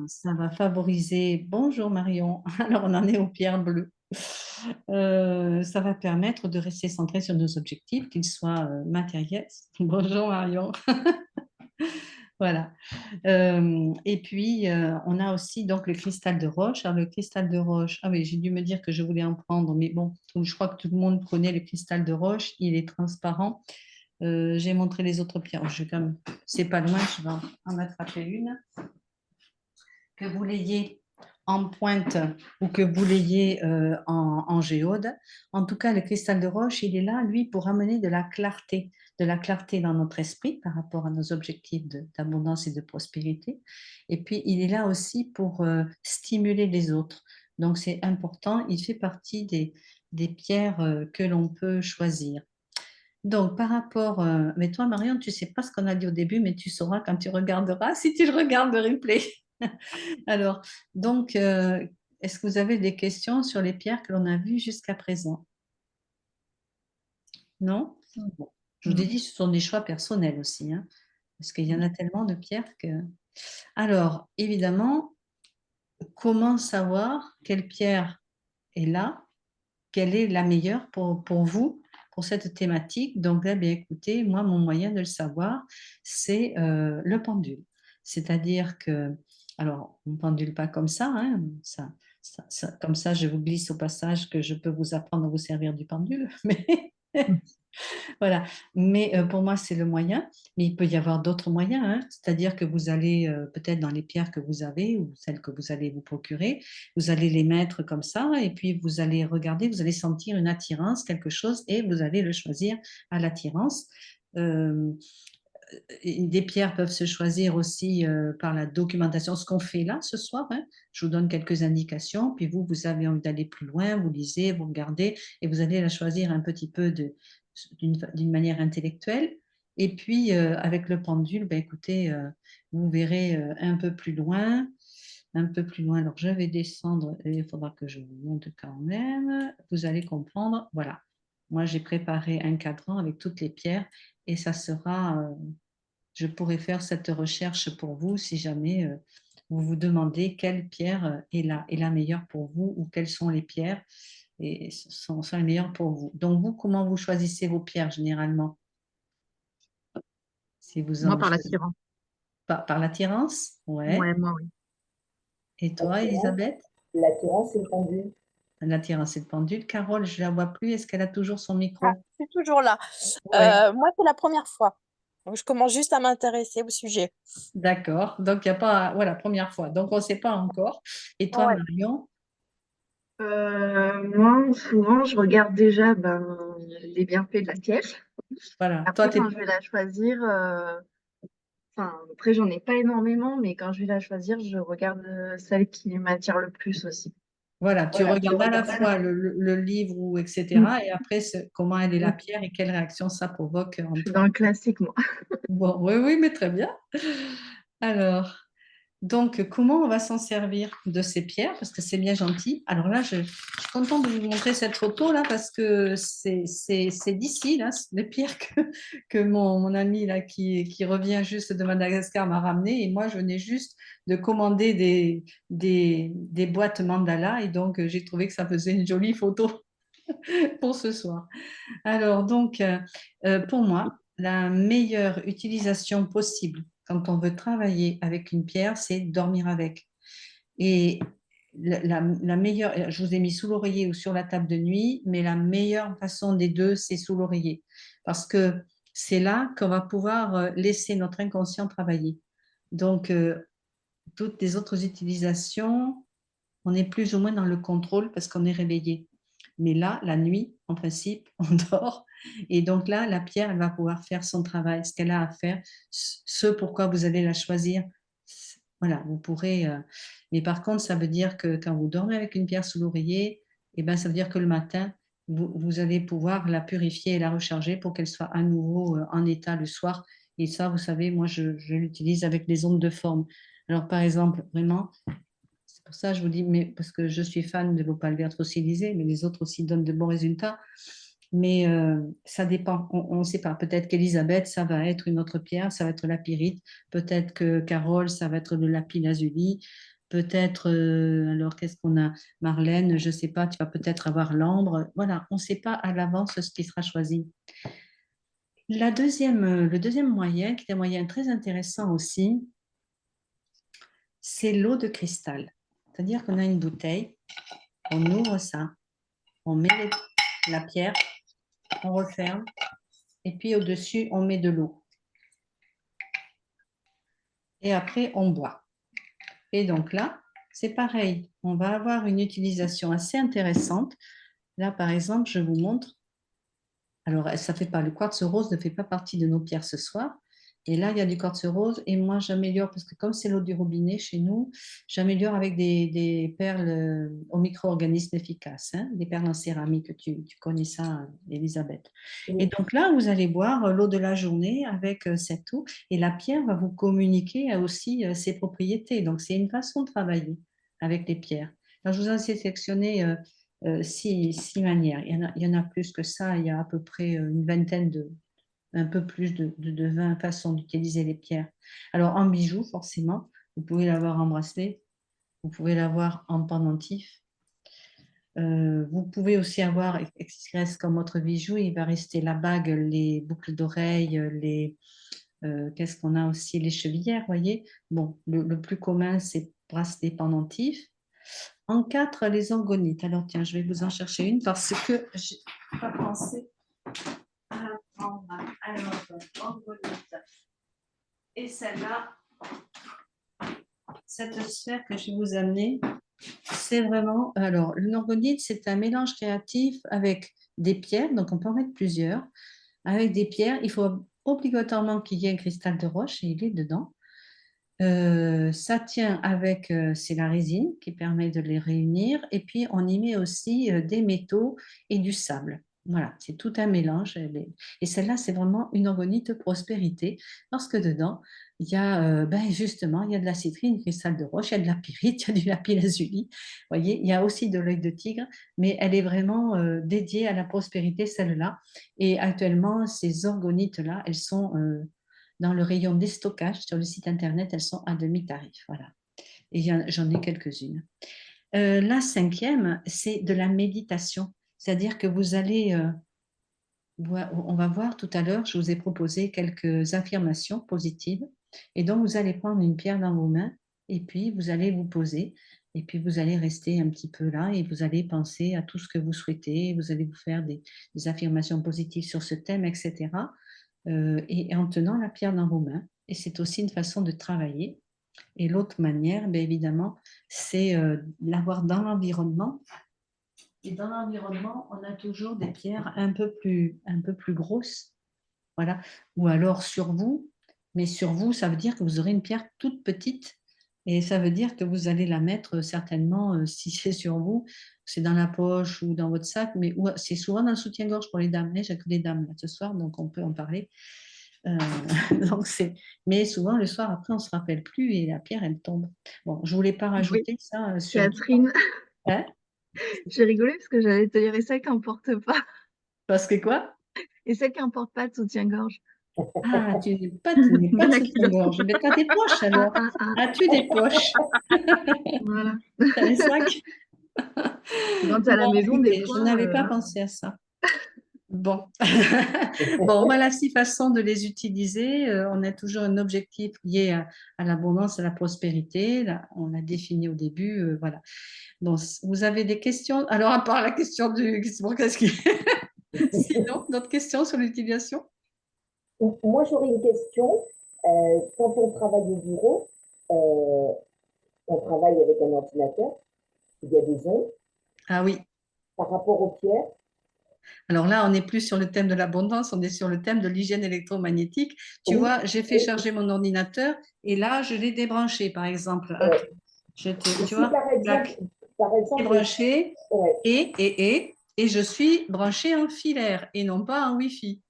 [SPEAKER 1] favoriser. Bonjour Marion. Alors, on en est aux pierres bleues. Ça va permettre de rester centré sur nos objectifs, qu'ils soient matériels. Bonjour Marion. Voilà. Et puis, on a aussi donc le cristal de roche. Alors, le cristal de roche, ah oui, j'ai dû me dire que je voulais en prendre, mais bon, je crois que tout le monde connaît le cristal de roche. Il est transparent. J'ai montré les autres pierres. C'est pas loin, je vais en attraper une. Que vous l'ayez en pointe ou que vous l'ayez en géode. En tout cas, le cristal de roche, il est là, lui, pour amener de la clarté dans notre esprit par rapport à nos objectifs d'abondance et de prospérité. Et puis, il est là aussi pour stimuler les autres. Donc, c'est important, il fait partie des pierres que l'on peut choisir. Donc, par rapport, mais toi, Marion, tu ne sais pas ce qu'on a dit au début, mais tu sauras quand tu regarderas, si tu le regardes de replay. Alors, donc, est-ce que vous avez des questions sur les pierres que l'on a vues jusqu'à présent? Non? Bon, je vous ai dit, ce sont des choix personnels aussi, hein, parce qu'il y en a tellement de pierres que... Alors, évidemment, comment savoir quelle pierre est là, quelle est la meilleure pour vous, pour cette thématique? Donc, là, bien, écoutez, moi, mon moyen de le savoir, c'est le pendule. C'est-à-dire que, alors, on ne pendule pas comme ça, hein, comme ça, je vous glisse au passage que je peux vous apprendre à vous servir du pendule, mais voilà. Mais pour moi, c'est le moyen. Mais il peut y avoir d'autres moyens, hein. C'est-à-dire que vous allez, peut-être dans les pierres que vous avez ou celles que vous allez vous procurer, vous allez les mettre comme ça et puis vous allez regarder, vous allez sentir une attirance, quelque chose, et vous allez le choisir à l'attirance. Euh, des pierres peuvent se choisir aussi par la documentation, ce qu'on fait là ce soir, hein. Je vous donne quelques indications, puis vous avez envie d'aller plus loin, vous lisez, vous regardez, et vous allez la choisir un petit peu d'une manière intellectuelle. Et puis, avec le pendule, ben, écoutez, vous verrez un peu plus loin, un peu plus loin. Alors, je vais descendre, et il faudra que je vous montre quand même. Vous allez comprendre. Voilà. Moi, j'ai préparé un cadran avec toutes les pierres, et ça sera... je pourrais faire cette recherche pour vous si jamais vous vous demandez quelle pierre est la meilleure pour vous ou quelles sont les pierres et sont les meilleures pour vous. Donc, vous, comment vous choisissez vos pierres généralement? Si vous
[SPEAKER 4] Moi,
[SPEAKER 1] en
[SPEAKER 4] par
[SPEAKER 1] choisissez
[SPEAKER 4] l'attirance.
[SPEAKER 1] par l'attirance? Ouais.
[SPEAKER 4] Ouais, moi, oui.
[SPEAKER 1] Et toi,
[SPEAKER 2] L'attirance,
[SPEAKER 1] Elisabeth?
[SPEAKER 2] l'attirance et le pendule.
[SPEAKER 1] L'attirance et le pendule. Carole, je ne la vois plus. Est-ce qu'elle a toujours son
[SPEAKER 3] Ah,
[SPEAKER 1] micro?
[SPEAKER 3] je suis toujours là.
[SPEAKER 1] Oui.
[SPEAKER 3] Moi, c'est la première fois. Donc, je commence juste à m'intéresser au sujet.
[SPEAKER 1] D'accord. Donc, il n'y a pas... Voilà, première fois. Donc, on ne sait pas encore. Et toi,
[SPEAKER 3] Ouais.
[SPEAKER 1] Marion?
[SPEAKER 5] Moi, souvent, je regarde déjà les bienfaits de la pièce.
[SPEAKER 1] Voilà. Toi,
[SPEAKER 5] Après,
[SPEAKER 1] tu es...
[SPEAKER 5] quand je vais la choisir, enfin, après, j'en ai pas énormément, mais quand je vais la choisir, je regarde celle qui m'attire le plus aussi.
[SPEAKER 1] Voilà, tu
[SPEAKER 5] Voilà, tu
[SPEAKER 1] regardes à la
[SPEAKER 5] regardes à la
[SPEAKER 1] fois le livre, ou
[SPEAKER 5] Mm,
[SPEAKER 1] etc. Et après, comment elle est la
[SPEAKER 5] mm.
[SPEAKER 1] pierre et quelle réaction ça provoque en
[SPEAKER 5] Je suis dans
[SPEAKER 1] toi.
[SPEAKER 5] le classique, moi.
[SPEAKER 1] Bon, oui, oui, mais très bien. Alors, donc, comment on va s'en servir de ces pierres? Parce que c'est bien gentil. Alors là, je suis contente de vous montrer cette photo là parce que c'est d'ici, là, les pierres que mon ami là, qui revient juste de Madagascar m'a ramené. Et moi, je venais juste de commander des boîtes mandala. Et donc, j'ai trouvé que ça faisait une jolie photo pour ce soir. Alors, donc, pour moi, la meilleure utilisation possible quand on veut travailler avec une pierre, c'est dormir avec. Et la meilleure, je vous ai mis sous l'oreiller ou sur la table de nuit, mais la meilleure façon des deux, c'est sous l'oreiller. Parce que c'est là qu'on va pouvoir laisser notre inconscient travailler. Donc, toutes les autres utilisations, on est plus ou moins dans le contrôle parce qu'on est réveillé. Mais là, la nuit, en principe, on dort. Et donc là, la pierre, elle va pouvoir faire son travail, ce qu'elle a à faire, ce pourquoi vous allez la choisir. Voilà, vous pourrez. Mais par contre, ça veut dire que quand vous dormez avec une pierre sous l'oreiller, eh ben, ça veut dire que le matin, vous allez pouvoir la purifier et la recharger pour qu'elle soit à nouveau en état le soir. Et ça, vous savez, moi, je l'utilise avec les ondes de forme. Alors, par exemple, vraiment, c'est pour ça que je vous dis, mais parce que je suis fan de l'opale verte fossilisée, mais les autres aussi donnent de bons résultats. Mais ça dépend, on ne sait pas. Peut-être qu'Elisabeth, ça va être une autre pierre, ça va être la pyrite. Peut-être que Carole, ça va être le lapis-lazuli. Peut-être, alors qu'est-ce qu'on a? Marlène, je ne sais pas, tu vas peut-être avoir l'ambre. Voilà, on ne sait pas à l'avance ce qui sera choisi. Le deuxième moyen, qui est un moyen très intéressant aussi, c'est l'eau de cristal. C'est-à-dire qu'on a une bouteille, on ouvre ça, on met la pierre, on referme, et puis au-dessus, on met de l'eau. Et après, on boit. Et donc là, c'est pareil, on va avoir une utilisation assez intéressante. Là, par exemple, je vous montre. Alors, ça fait pas, le quartz rose ne fait pas partie de nos pierres ce soir. Et là, il y a du quartz rose. Et moi, j'améliore, parce que comme c'est l'eau du robinet chez nous, j'améliore avec des perles aux micro-organismes efficaces, hein, des perles en céramique. Tu connais ça, Elisabeth. Et
[SPEAKER 2] Oui.
[SPEAKER 1] donc là, vous allez boire l'eau de la journée avec cette eau. Et la pierre va vous communiquer aussi ses propriétés. Donc, c'est une façon de travailler avec les pierres. Alors, je vous en ai sélectionné 6 manières. Il y en a plus que ça. Il y a à peu près une vingtaine un peu plus de 20 façons d'utiliser les pierres. Alors, en bijoux, forcément, vous pouvez l'avoir en bracelet, vous pouvez l'avoir en pendentif. Vous pouvez aussi avoir, ce qui reste comme autre bijou, il va rester la bague, les boucles d'oreilles, qu'est-ce qu'on a aussi, les chevillères, voyez. Bon, le plus commun, c'est bracelet pendentif. En 4, les orgonites. Alors, tiens, je vais vous en chercher une parce que je n'ai pas pensé à la prendre. Alors, orgonite. Et celle-là, cette sphère que je vais vous amener, c'est vraiment. Alors, une orgonite, c'est un mélange créatif avec des pierres, donc on peut en mettre plusieurs. Avec des pierres, il faut obligatoirement qu'il y ait un cristal de roche et il est dedans. Ça tient avec, c'est la résine qui permet de les réunir. Et puis, on y met aussi des métaux et du sable. Voilà, c'est tout un mélange. Et celle-là, c'est vraiment une orgonite prospérité parce que dedans, il y a ben justement, il y a de la citrine, du cristal de roche, il y a de la pyrite, il y a du lapis-lazuli. Vous voyez, il y a aussi de l'œil de tigre, mais elle est vraiment dédiée à la prospérité, celle-là. Et actuellement, ces orgonites-là, elles sont dans le rayon déstockage sur le site internet, elles sont à demi-tarif. Voilà. Et j'en ai quelques-unes. La 5e, c'est de la méditation. C'est-à-dire que vous allez, on va voir tout à l'heure, je vous ai proposé quelques affirmations positives. Et donc, vous allez prendre une pierre dans vos mains et puis vous allez vous poser. Et puis, vous allez rester un petit peu là et vous allez penser à tout ce que vous souhaitez. Vous allez vous faire des affirmations positives sur ce thème, etc. Et en tenant la pierre dans vos mains. Et c'est aussi une façon de travailler. Et l'autre manière, bien évidemment, c'est l'avoir dans l'environnement. Et dans l'environnement, on a toujours des pierres un peu plus grosses. Voilà. Ou alors sur vous. Mais sur vous, ça veut dire que vous aurez une pierre toute petite. Et ça veut dire que vous allez la mettre certainement, si c'est sur vous, c'est dans la poche ou dans votre sac, mais c'est souvent dans le soutien-gorge pour les dames. J'ai que des dames là, ce soir, donc on peut en parler. Euh, donc mais souvent le soir après on se rappelle plus et la pierre elle tombe. Bon, je voulais pas
[SPEAKER 5] Oui,
[SPEAKER 1] rajouter ça sur.
[SPEAKER 5] Catherine,
[SPEAKER 1] Hein.
[SPEAKER 5] j'ai rigolé parce que j'allais te dire, et ça qu'importe pas.
[SPEAKER 1] Parce que quoi?
[SPEAKER 5] Et ça qu'importe pas de soutien-gorge.
[SPEAKER 1] Ah, tu n'es pas de
[SPEAKER 5] La culotte.
[SPEAKER 1] soutien-gorge. Mais tu as des poches
[SPEAKER 5] Ah,
[SPEAKER 1] alors.
[SPEAKER 5] ah, ah.
[SPEAKER 1] As-tu des poches?
[SPEAKER 5] Voilà.
[SPEAKER 1] Tu as des sacs?
[SPEAKER 5] Quand t'es à
[SPEAKER 1] Bon,
[SPEAKER 5] la maison, des
[SPEAKER 1] écoutez, je
[SPEAKER 5] fois,
[SPEAKER 1] n'avais pas pensé à ça. Bon, bon, voilà 6 façons de les utiliser. On a toujours un objectif lié à l'abondance, à la prospérité. Là, on l'a défini au début. Voilà. Bon, vous avez des questions? Alors, à part la question du... Bon, qu'est-ce qui... Sinon, d'autres questions sur l'utilisation?
[SPEAKER 2] Moi, j'aurais une question. Quand on travaille au bureau, euh, on travaille avec un ordinateur, il y a des ondes
[SPEAKER 1] Ah oui.
[SPEAKER 2] par rapport aux pierres.
[SPEAKER 1] Alors là, on n'est plus sur le thème de l'abondance, on est sur le thème de l'hygiène électromagnétique. Tu
[SPEAKER 2] Oui,
[SPEAKER 1] vois, j'ai fait
[SPEAKER 2] oui,
[SPEAKER 1] charger mon ordinateur et là, je l'ai débranché, par exemple. Attends,
[SPEAKER 2] ouais. Et
[SPEAKER 1] tu
[SPEAKER 2] si
[SPEAKER 1] vois, clac,
[SPEAKER 2] par exemple,
[SPEAKER 1] débranché
[SPEAKER 2] ouais,
[SPEAKER 1] et je suis branchée en filaire et non pas en Wi-Fi.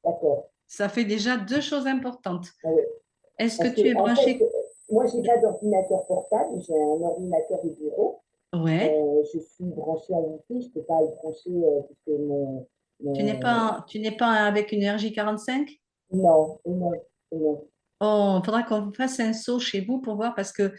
[SPEAKER 2] d'accord.
[SPEAKER 1] Ça fait déjà deux choses importantes.
[SPEAKER 2] Ouais.
[SPEAKER 1] Est-ce que
[SPEAKER 2] Parce
[SPEAKER 1] tu es
[SPEAKER 2] que, en fait,
[SPEAKER 1] branché?
[SPEAKER 2] moi, j'ai pas d'ordinateur portable, j'ai un ordinateur de bureau.
[SPEAKER 1] Ouais.
[SPEAKER 2] Je suis branchée à Wi-Fi, je ne peux pas le brancher puisque mon...
[SPEAKER 1] Tu n'es pas avec une RJ45?
[SPEAKER 2] Non, non, non.
[SPEAKER 1] Oh, il faudra qu'on fasse un saut chez vous pour voir parce que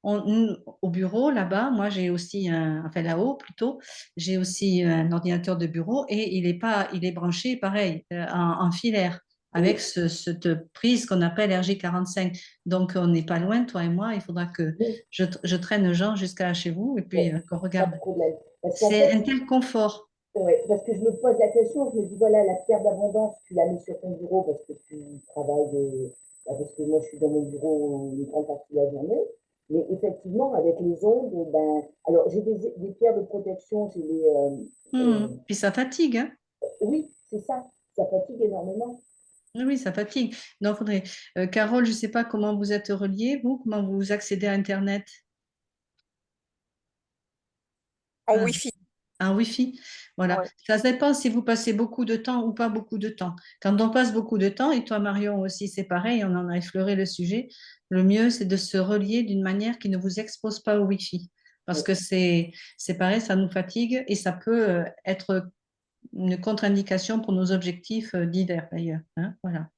[SPEAKER 1] au bureau, là-bas, moi j'ai aussi enfin là-haut plutôt, j'ai aussi un ordinateur de bureau et il est branché pareil, en filaire avec
[SPEAKER 2] Oui,
[SPEAKER 1] cette prise qu'on appelle RJ45. Donc on n'est pas loin, toi et moi, il faudra que
[SPEAKER 2] oui,
[SPEAKER 1] je traîne Jean jusqu'à chez vous et puis
[SPEAKER 2] ouais,
[SPEAKER 1] qu'on
[SPEAKER 2] pas de
[SPEAKER 1] regarde.
[SPEAKER 2] problème. Parce qu'en
[SPEAKER 1] C'est
[SPEAKER 2] fait,
[SPEAKER 1] un tel confort.
[SPEAKER 2] ouais, parce que je me pose la question, je me dis, voilà, la pierre d'abondance, tu la mets sur ton bureau parce que tu travailles, parce que moi je suis dans mon bureau une grande partie de la journée. Mais effectivement, avec les ondes, ben, alors j'ai des pierres de protection, j'ai les,
[SPEAKER 1] Puis ça fatigue, hein.
[SPEAKER 2] oui, c'est ça fatigue énormément.
[SPEAKER 1] Oui, ça fatigue. Donc, faudrait. Carole, je ne sais pas comment vous êtes reliés, vous, comment vous accédez à Internet?
[SPEAKER 3] En
[SPEAKER 1] Ah,
[SPEAKER 3] Wi-Fi.
[SPEAKER 1] un Wi-Fi. Voilà.
[SPEAKER 3] Ouais.
[SPEAKER 1] Ça dépend si vous passez beaucoup de temps ou pas beaucoup de temps. Quand on passe beaucoup de temps, et toi, Marion aussi, c'est pareil, on en a effleuré le sujet, le mieux, c'est de se relier d'une manière qui ne vous expose pas au Wi-Fi. Parce
[SPEAKER 2] Ouais.
[SPEAKER 1] que c'est pareil, ça nous fatigue et ça peut être une contre-indication pour nos objectifs divers, d'ailleurs, hein. Voilà.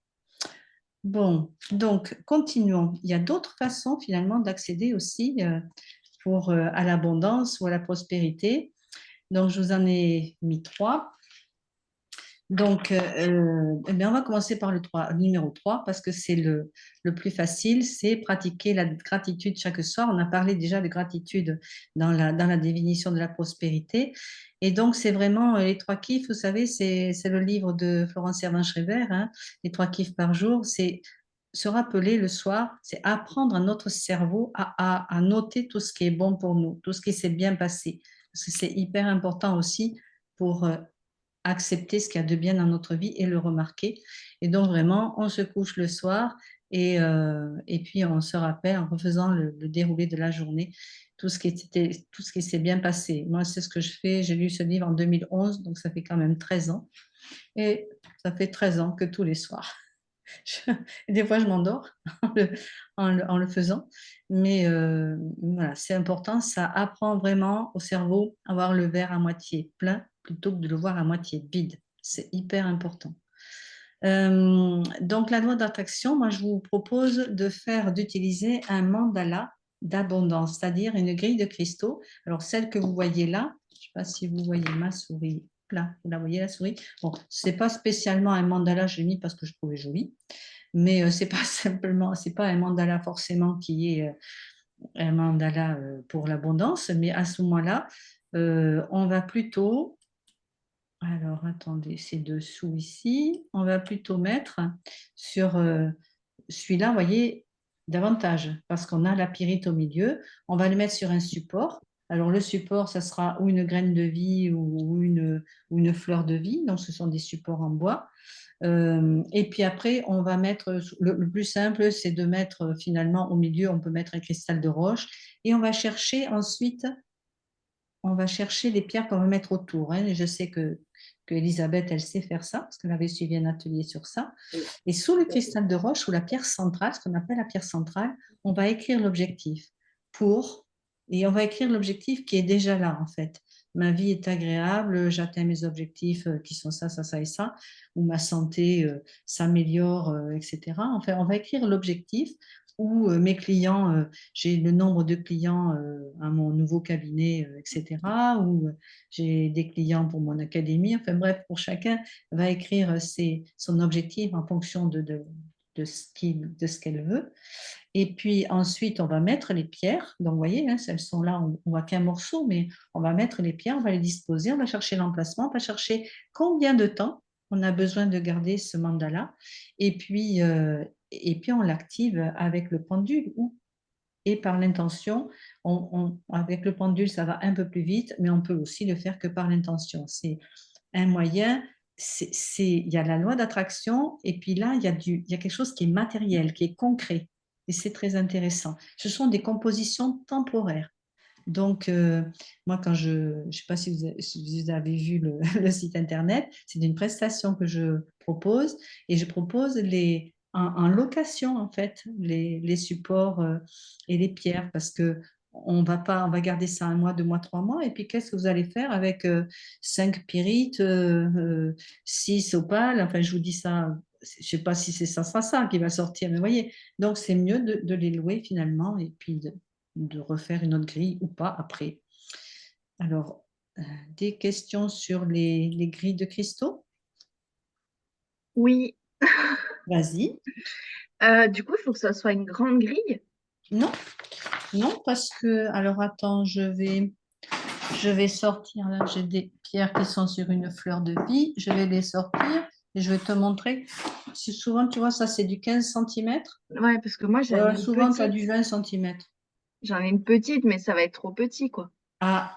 [SPEAKER 1] Bon, donc continuons. Il y a d'autres façons finalement d'accéder aussi à l'abondance ou à la prospérité. Donc, je vous en ai mis trois. Donc, eh bien, on va commencer par le numéro 3 parce que c'est le plus facile, c'est pratiquer la gratitude chaque soir. On a parlé déjà de gratitude dans la définition de la prospérité. Et donc, c'est vraiment les trois kiffs, vous savez, c'est le livre de Florence Servan-Schreiber, hein, les trois kiffs par jour, c'est se rappeler le soir, c'est apprendre à notre cerveau à noter tout ce qui est bon pour nous, tout ce qui s'est bien passé. Parce que c'est hyper important aussi pour accepter ce qu'il y a de bien dans notre vie et le remarquer. Et donc vraiment, on se couche le soir et puis on se rappelle en refaisant le déroulé de la journée tout ce qui s'est bien passé. Moi, c'est ce que je fais. J'ai lu ce livre en 2011, donc ça fait quand même 13 ans. Et ça fait 13 ans que tous les soirs. Des fois, je m'endors en le faisant. Mais voilà, c'est important. Ça apprend vraiment au cerveau à voir le verre à moitié plein plutôt que de le voir à moitié vide. C'est hyper important. Donc, la loi d'attraction, moi, je vous propose d'utiliser un mandala d'abondance, c'est-à-dire une grille de cristaux. Alors, celle que vous voyez là, je ne sais pas si vous voyez ma souris. Là, vous la voyez, la souris. Bon, c'est pas spécialement un mandala, je l'ai mis parce que je trouvais joli, mais c'est pas un mandala forcément qui est un mandala pour l'abondance, mais à ce moment-là, on va plutôt, alors attendez, c'est dessous ici, on va plutôt mettre sur celui-là, vous voyez, davantage, parce qu'on a la pyrite au milieu, on va le mettre sur un support. Alors le support, ça sera ou une graine de vie ou une fleur de vie, donc ce sont des supports en bois. Et puis après, on va mettre, le plus simple, c'est de mettre finalement au milieu, on peut mettre un cristal de roche et on va chercher ensuite, on va chercher les pierres qu'on va mettre autour, hein. Et je sais que Elisabeth, elle sait faire ça parce qu'elle avait suivi un atelier sur ça.
[SPEAKER 2] Oui,
[SPEAKER 1] Et sous le cristal de roche, sous la pierre centrale, ce qu'on appelle la pierre centrale, on va écrire l'objectif et on va écrire l'objectif qui est déjà là en fait. Ma vie est agréable, j'atteins mes objectifs qui sont ça, ça, ça et ça, ou ma santé s'améliore, etc. Enfin, on va écrire l'objectif ou mes clients, j'ai le nombre de clients à mon nouveau cabinet, etc. Ou j'ai des clients pour mon académie. Enfin bref, pour chacun va écrire son objectif en fonction de ce qu'elle veut. Et puis ensuite, on va mettre les pierres. Donc, vous voyez, hein, elles sont là, on ne voit qu'un morceau, mais on va mettre les pierres, on va les disposer, on va chercher l'emplacement, on va chercher combien de temps on a besoin de garder ce mandala. Et puis on l'active avec le pendule et par l'intention. Avec le pendule, ça va un peu plus vite, mais on peut aussi le faire que par l'intention. un moyen, il y a la loi d'attraction et puis là, il y a quelque chose qui est matériel, qui est concret. Et c'est très intéressant. Ce sont des compositions temporaires. Donc, moi, je ne sais pas si vous avez vu le site internet, c'est une prestation que je propose et je propose en location, en fait, les supports et les pierres parce que on va garder ça 1 mois, 2 mois, 3 mois. Et puis, qu'est-ce que vous allez faire avec 5 pyrites, 6 opales? Enfin, je vous dis ça, je ne sais pas si c'est ça qui va sortir, mais vous voyez, donc c'est mieux de les louer finalement et puis de refaire une autre grille ou pas après. Alors, des questions sur les grilles de cristaux?
[SPEAKER 5] Oui.
[SPEAKER 1] Vas-y.
[SPEAKER 5] Du coup, il faut que ça soit une grande grille.
[SPEAKER 1] Non, non, parce que, alors attends, je vais sortir, là, j'ai des pierres qui sont sur une fleur de vie, je vais les sortir et je vais te montrer. Souvent, tu vois, ça c'est du 15 centimètres.
[SPEAKER 5] Ouais, parce que moi, j'en ai une
[SPEAKER 1] Souvent, tu as
[SPEAKER 5] petite.
[SPEAKER 1] du 20 centimètres.
[SPEAKER 5] J'en ai une petite, mais ça va être trop petit, quoi.
[SPEAKER 1] Ah,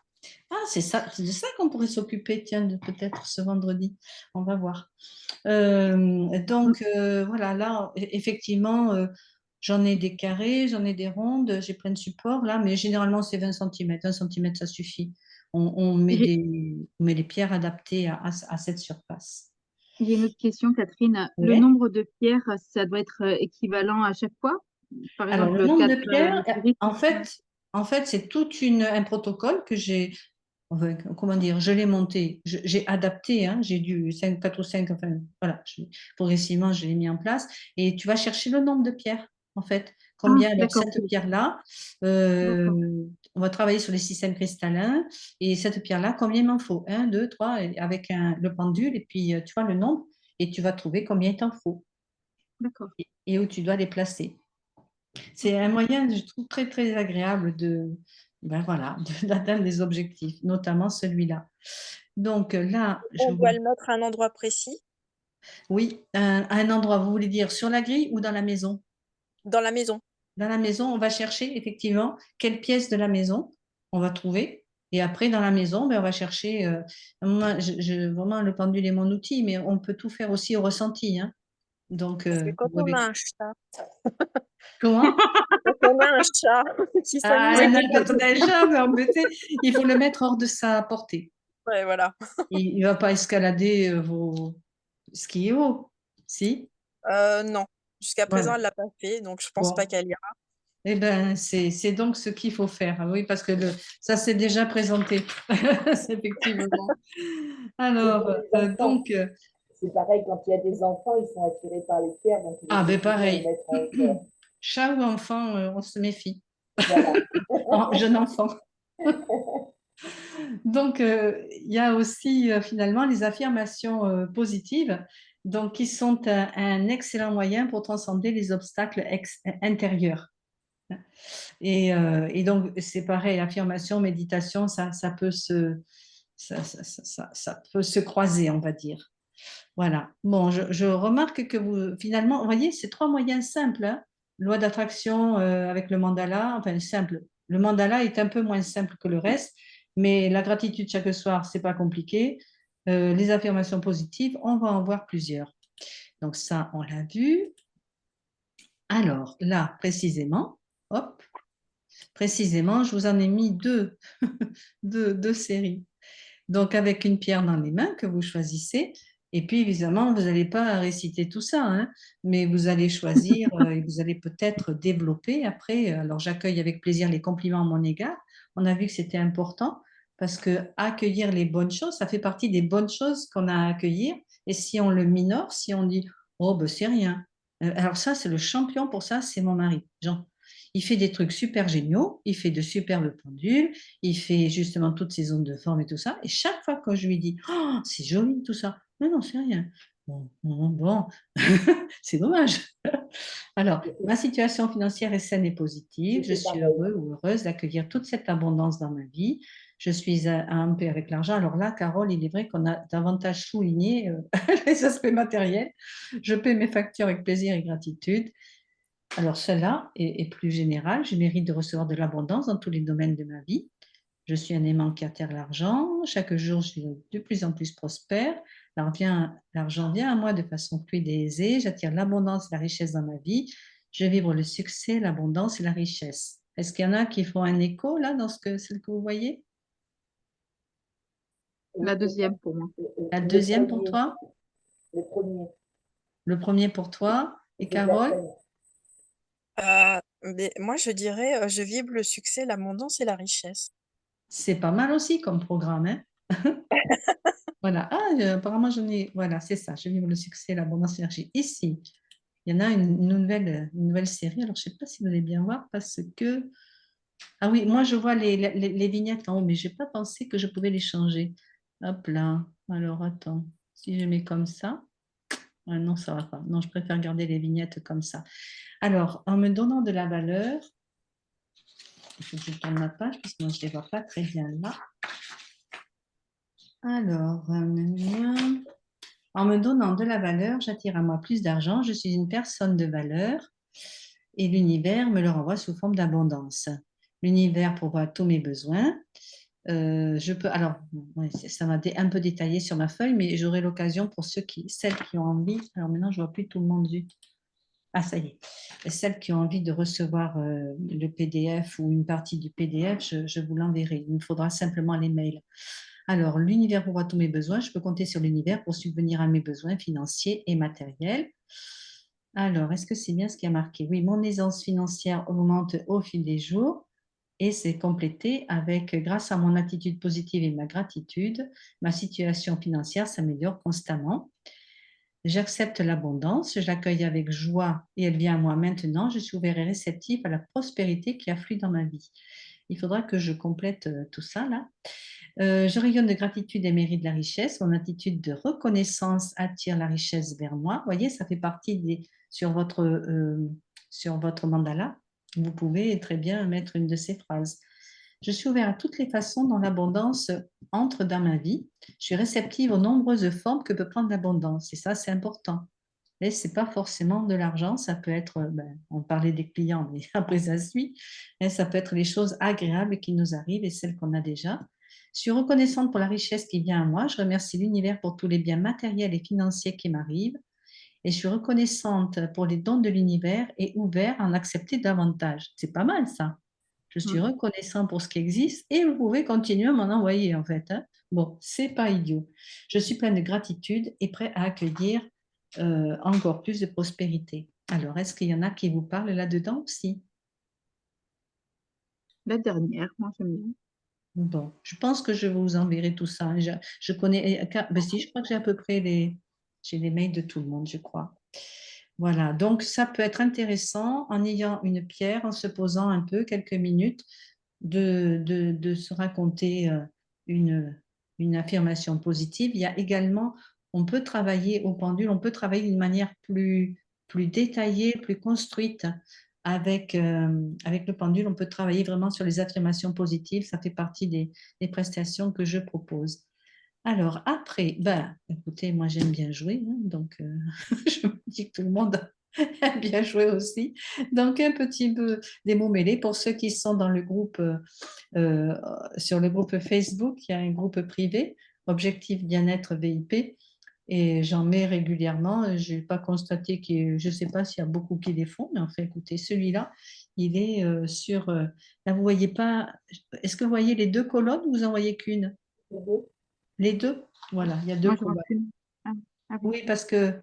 [SPEAKER 1] c'est de ça qu'on pourrait s'occuper, tiens, peut-être ce vendredi. On va voir. Donc, voilà, là, effectivement, j'en ai des carrés, j'en ai des rondes, j'ai plein de supports là, mais généralement, c'est 20 centimètres. 20 centimètres, ça suffit.
[SPEAKER 5] J'ai
[SPEAKER 1] On met des pierres adaptées à cette surface.
[SPEAKER 4] J'ai une autre question, Catherine. Le
[SPEAKER 1] Ouais.
[SPEAKER 4] nombre de pierres, ça doit être équivalent à chaque fois? Par
[SPEAKER 1] Alors, le
[SPEAKER 4] exemple,
[SPEAKER 1] nombre de
[SPEAKER 4] 4
[SPEAKER 1] pierres,
[SPEAKER 4] pyrites.
[SPEAKER 1] en fait, c'est tout un protocole que j'ai, enfin, comment dire, je l'ai monté, j'ai adapté, hein, j'ai dû 4 ou 5, enfin, voilà, progressivement, je l'ai mis en place. Et tu vas chercher le nombre de pierres, en fait.
[SPEAKER 4] Ah,
[SPEAKER 1] Combien, alors,
[SPEAKER 4] d'accord,
[SPEAKER 1] cette
[SPEAKER 4] ok.
[SPEAKER 1] pierre-là,
[SPEAKER 4] D'accord.
[SPEAKER 1] on va travailler sur les systèmes cristallins. Et cette pierre-là, combien il m'en faut? Un, deux, trois, avec le pendule, et puis tu vois le nombre, et tu vas trouver combien il t'en faut
[SPEAKER 4] D'accord.
[SPEAKER 1] et où tu dois les placer. C'est un moyen, je trouve, très, très agréable ben voilà, d'atteindre des objectifs, notamment celui-là. Donc là,
[SPEAKER 3] On doit le mettre à un endroit précis
[SPEAKER 1] oui, à un endroit, vous voulez dire sur la grille ou dans la maison?
[SPEAKER 3] dans la maison.
[SPEAKER 1] Dans la maison, on va chercher effectivement quelle pièce de la maison on va trouver. Et après, dans la maison, ben, on va chercher. Moi, vraiment, le pendule est mon outil, mais on peut tout faire aussi au ressenti, hein. Donc,
[SPEAKER 3] Parce que quand
[SPEAKER 1] vous
[SPEAKER 3] on a
[SPEAKER 1] avez-
[SPEAKER 3] un chat,
[SPEAKER 1] comment?
[SPEAKER 3] quand on a un chat qui
[SPEAKER 1] Ah,
[SPEAKER 3] s'amuse avec
[SPEAKER 1] quand on a un chat, on est embêté. Il faut le mettre hors de sa portée.
[SPEAKER 3] ouais, voilà.
[SPEAKER 1] Il ne va pas escalader vos skis haut. Si?
[SPEAKER 3] Non, jusqu'à présent,
[SPEAKER 1] Voilà.
[SPEAKER 3] elle l'a pas fait, donc je pense pas
[SPEAKER 1] Bon.
[SPEAKER 3] qu'elle ira.
[SPEAKER 1] Eh bien, c'est donc ce qu'il faut faire. Oui, parce que ça s'est déjà présenté. C'est effectivement.
[SPEAKER 2] C'est
[SPEAKER 1] Alors,
[SPEAKER 2] pour les enfants.
[SPEAKER 1] donc,
[SPEAKER 2] C'est pareil, quand il y a des enfants, ils sont attirés par les pierres, donc il
[SPEAKER 1] ah
[SPEAKER 2] faut
[SPEAKER 1] ben
[SPEAKER 2] toujours les
[SPEAKER 1] pareil.
[SPEAKER 2] mettre en hauteur.
[SPEAKER 1] Chat ou enfant, on se méfie.
[SPEAKER 2] Voilà.
[SPEAKER 1] Jeune enfant. Donc, il y a aussi finalement les affirmations positives, donc qui sont un excellent moyen pour transcender les obstacles intérieurs. Et donc, c'est pareil, affirmation, méditation, ça peut se croiser, on va dire. Voilà. Bon, je remarque que finalement, vous voyez, c'est 3 moyens simples, hein. Loi d'attraction avec le mandala, enfin simple. Le mandala est un peu moins simple que le reste, mais la gratitude chaque soir, c'est pas compliqué. Les affirmations positives, on va en voir plusieurs. Donc ça, on l'a vu. Alors là, précisément, hop, précisément, je vous en ai mis deux séries. Donc, avec une pierre dans les mains que vous choisissez. Et puis, évidemment, vous n'allez pas réciter tout ça, hein, mais vous allez choisir et vous allez peut-être développer après. Alors, j'accueille avec plaisir les compliments à mon égard. On a vu que c'était important parce que accueillir les bonnes choses, ça fait partie des bonnes choses qu'on a à accueillir. Et si on le minore, si on dit, oh, ben, c'est rien. Alors, ça, c'est le champion pour ça, c'est mon mari, Jean. Il fait des trucs super géniaux, il fait de superbes pendules, il fait justement toutes ces zones de forme et tout ça. Et chaque fois que je lui dis, oh, c'est joli tout ça, mais non, c'est rien. Bon, c'est dommage. Alors, ma situation financière est saine et positive. Je
[SPEAKER 2] C'était
[SPEAKER 1] suis
[SPEAKER 2] pareil.
[SPEAKER 1] heureux ou heureuse d'accueillir toute cette abondance dans ma vie. Je suis en paix avec l'argent. Alors là, Carole, il est vrai qu'on a davantage souligné les aspects matériels. Je paie mes factures avec plaisir et gratitude. Alors cela est plus général. Je mérite de recevoir de l'abondance dans tous les domaines de ma vie. Je suis un aimant qui attire l'argent. Chaque jour, je suis de plus en plus prospère. L'argent vient à moi de façon fluide et aisée. J'attire l'abondance et la richesse dans ma vie. Je vibre le succès, l'abondance et la richesse. Est-ce qu'il y en a qui font un écho là dans celle que vous voyez?
[SPEAKER 4] La deuxième pour moi.
[SPEAKER 1] La
[SPEAKER 2] Le
[SPEAKER 1] deuxième pour
[SPEAKER 2] premier,
[SPEAKER 1] toi?
[SPEAKER 2] le premier,
[SPEAKER 1] Le premier pour toi? Et
[SPEAKER 2] c'est
[SPEAKER 1] Carole?
[SPEAKER 2] Jacqueline.
[SPEAKER 3] Mais moi, je dirais, je vibre le succès, l'abondance et la richesse.
[SPEAKER 1] C'est pas mal aussi comme programme, hein? Voilà. Ah, apparemment, j'en ai. Voilà, c'est ça. Je vibre le succès, l'abondance, l'énergie. Ici, il y en a une nouvelle série. Alors, je ne sais pas si vous allez bien voir parce que. Ah oui, moi, je vois les vignettes en haut, mais je n'ai pas pensé que je pouvais les changer. Hop là. Alors, attends. Si je mets comme ça. Ah non, ça ne va pas. Non, je préfère garder les vignettes comme ça. Alors, en me donnant de la valeur, il faut que je tourne ma page parce que moi, je ne les vois pas très bien là. Alors, en me donnant de la valeur, j'attire à moi plus d'argent. Je suis une personne de valeur et l'univers me le renvoie sous forme d'abondance. L'univers pourvoit tous mes besoins. Je peux, alors, ouais, ça m'a un peu détaillé sur ma feuille, mais j'aurai l'occasion pour celles qui ont envie. Alors maintenant, je ne vois plus tout le monde vu. Ah, ça y est. Celles qui ont envie de recevoir le PDF ou une partie du PDF, je vous l'enverrai. Il me faudra simplement les mails. Alors, l'univers pourvoit tous mes besoins. Je peux compter sur l'univers pour subvenir à mes besoins financiers et matériels. Alors, est-ce que c'est bien ce qui a marqué? Oui, mon aisance financière augmente au fil des jours et c'est complété avec, grâce à mon attitude positive et ma gratitude, ma situation financière s'améliore constamment. J'accepte l'abondance, je l'accueille avec joie et elle vient à moi maintenant. Je suis ouvert et réceptif à la prospérité qui afflue dans ma vie. Il faudra que je complète tout ça là. Je rayonne de gratitude et mérite la richesse. Mon attitude de reconnaissance attire la richesse vers moi. Vous voyez, ça fait partie sur votre mandala. Vous pouvez très bien mettre une de ces phrases. Je suis ouvert à toutes les façons dont l'abondance entre dans ma vie. Je suis réceptive aux nombreuses formes que peut prendre l'abondance. Et ça, c'est important. Et ce n'est pas forcément de l'argent, ça peut être, on parlait des clients, mais après ça suit, et ça peut être les choses agréables qui nous arrivent et celles qu'on a déjà. Je suis reconnaissante pour la richesse qui vient à moi. Je remercie l'univers pour tous les biens matériels et financiers qui m'arrivent. Et je suis reconnaissante pour les dons de l'univers et ouvert à en accepter davantage. C'est pas mal ça. Je suis
[SPEAKER 4] Mm.
[SPEAKER 1] reconnaissant pour ce qui existe et vous pouvez continuer à m'en envoyer en fait, hein. Bon, c'est pas idiot. Je suis pleine de gratitude et prêt à accueillir encore plus de prospérité. Alors, est-ce qu'il y en a qui vous parlent là-dedans aussi?
[SPEAKER 4] La dernière, moi j'aime bien.
[SPEAKER 1] Bon, je pense que je vous enverrai tout ça. Je connais, ben si, je crois que j'ai à peu près j'ai les mails de tout le monde, je crois. Voilà, donc ça peut être intéressant en ayant une pierre, en se posant un peu quelques minutes, de se raconter une affirmation positive. Il y a également, on peut travailler au pendule, on peut travailler d'une manière plus détaillée, plus construite avec le pendule. On peut travailler vraiment sur les affirmations positives. Ça fait partie des prestations que je propose. Alors après, ben, écoutez, moi j'aime bien jouer, hein, donc je me dis que tout le monde aime bien jouer aussi. Donc un petit peu des mots mêlés pour ceux qui sont dans le groupe, euh, sur le groupe Facebook, il y a un groupe privé, Objectif Bien-être VIP, et j'en mets régulièrement. Je n'ai pas constaté je ne sais pas s'il y a beaucoup qui les font, mais enfin écoutez, celui-là, il est là, vous voyez pas, est-ce que vous voyez les deux colonnes ou vous en voyez qu'une? Les deux? Voilà, il y a deux
[SPEAKER 4] Moi je vois
[SPEAKER 1] colonnes.
[SPEAKER 4] qu'une. Ah, ah bon.
[SPEAKER 1] Oui, parce que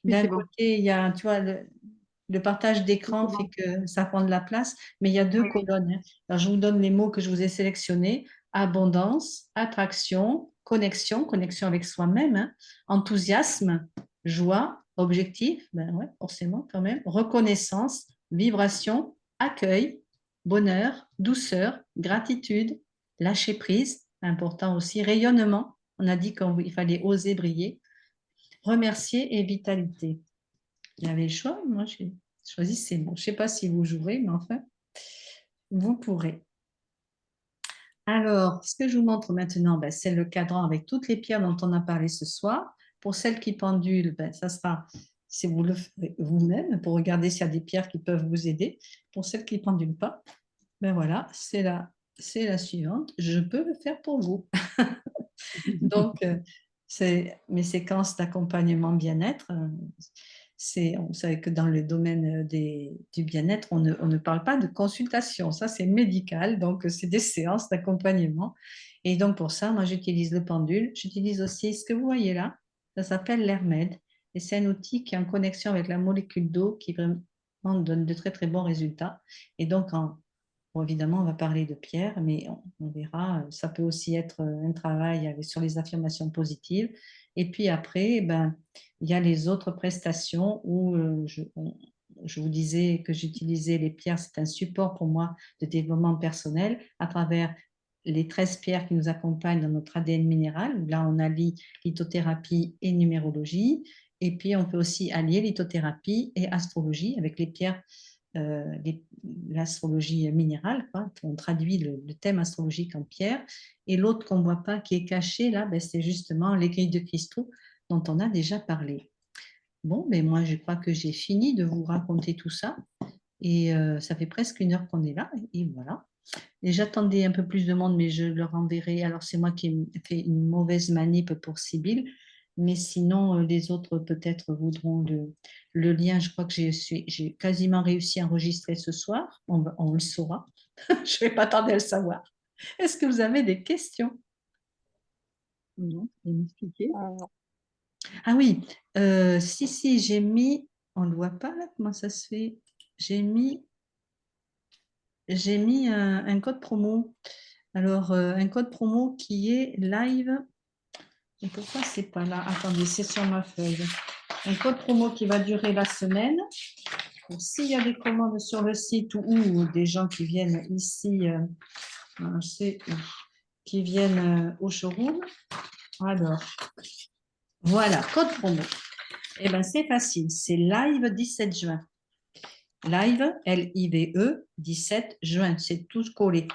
[SPEAKER 4] Oui,
[SPEAKER 1] d'un
[SPEAKER 4] c'est bon.
[SPEAKER 1] côté, il y a, tu vois, le partage
[SPEAKER 4] Oui,
[SPEAKER 1] d'écran
[SPEAKER 4] c'est
[SPEAKER 1] fait
[SPEAKER 4] bon.
[SPEAKER 1] que ça prend de la place, mais il y a deux
[SPEAKER 4] Oui, oui.
[SPEAKER 1] colonnes, hein. Alors, je vous donne les mots que je vous ai sélectionnés. Abondance, attraction, connexion, connexion avec soi-même, hein, enthousiasme, joie, objectif, ben ouais, forcément quand même, reconnaissance, vibration, accueil, bonheur, douceur, gratitude, lâcher prise, important aussi, rayonnement. On a dit qu'il fallait oser briller, remercier et vitalité. Il y avait le choix, moi j'ai choisi ces mots. Je ne sais pas si vous jouerez, mais enfin, vous pourrez. Alors, ce que je vous montre maintenant, ben, c'est le cadran avec toutes les pierres dont on a parlé ce soir. Pour celles qui pendulent, ben, ça sera, si vous le ferez vous-même, pour regarder s'il y a des pierres qui peuvent vous aider. Pour celles qui ne pendulent pas, ben voilà, c'est c'est la suivante. Je peux le faire pour vous. Donc, mes séquences d'accompagnement bien-être, vous savez que dans le domaine du bien-être, on ne parle pas de consultation. Ça, c'est médical. Donc, c'est des séances d'accompagnement. Et donc, pour ça, moi, j'utilise le pendule. J'utilise aussi ce que vous voyez là. Ça s'appelle l'Hermède. Et c'est un outil qui est en connexion avec la molécule d'eau qui vraiment donne de très, très bons résultats. Et donc, bon, évidemment, on va parler de pierre, mais on verra. Ça peut aussi être un travail sur les affirmations positives. Et puis après, ben, il y a les autres prestations où je vous disais que j'utilisais les pierres. C'est un support pour moi de développement personnel à travers les 13 pierres qui nous accompagnent dans notre ADN minéral. Où là, on allie lithothérapie et numérologie. Et puis, on peut aussi allier lithothérapie et astrologie avec les pierres l'astrologie minérale, quoi. On traduit le thème astrologique en pierre. Et l'autre qu'on ne voit pas, qui est caché là, ben, c'est justement les grilles de cristaux dont on a déjà parlé. Bon, mais moi, je crois que j'ai fini de vous raconter tout ça. Et ça fait presque 1 heure qu'on est là. Et voilà. Et j'attendais un peu plus de monde, mais je leur enverrai. Alors, c'est moi qui ai fait une mauvaise manip pour Sybille. Mais sinon, les autres peut-être voudront le lien. Je crois que j'ai quasiment réussi à enregistrer ce soir. On le saura. Je ne vais pas tarder à le savoir. Est-ce que vous avez des questions?
[SPEAKER 4] Non, c'est m'expliquer.
[SPEAKER 3] Non.
[SPEAKER 1] Ah oui, si, j'ai mis, on ne le voit pas là, comment ça se fait? J'ai mis un code promo. Alors, un code promo qui est live. Et pourquoi c'est pas là? Attendez, c'est sur ma feuille. Un code promo qui va durer la semaine. Donc, s'il y a des commandes sur le site ou des gens qui viennent ici, qui viennent au showroom, alors, voilà, code promo. Eh bien, c'est facile. C'est live 17 juin. Live, L-I-V-E, 17 juin, c'est tout collé.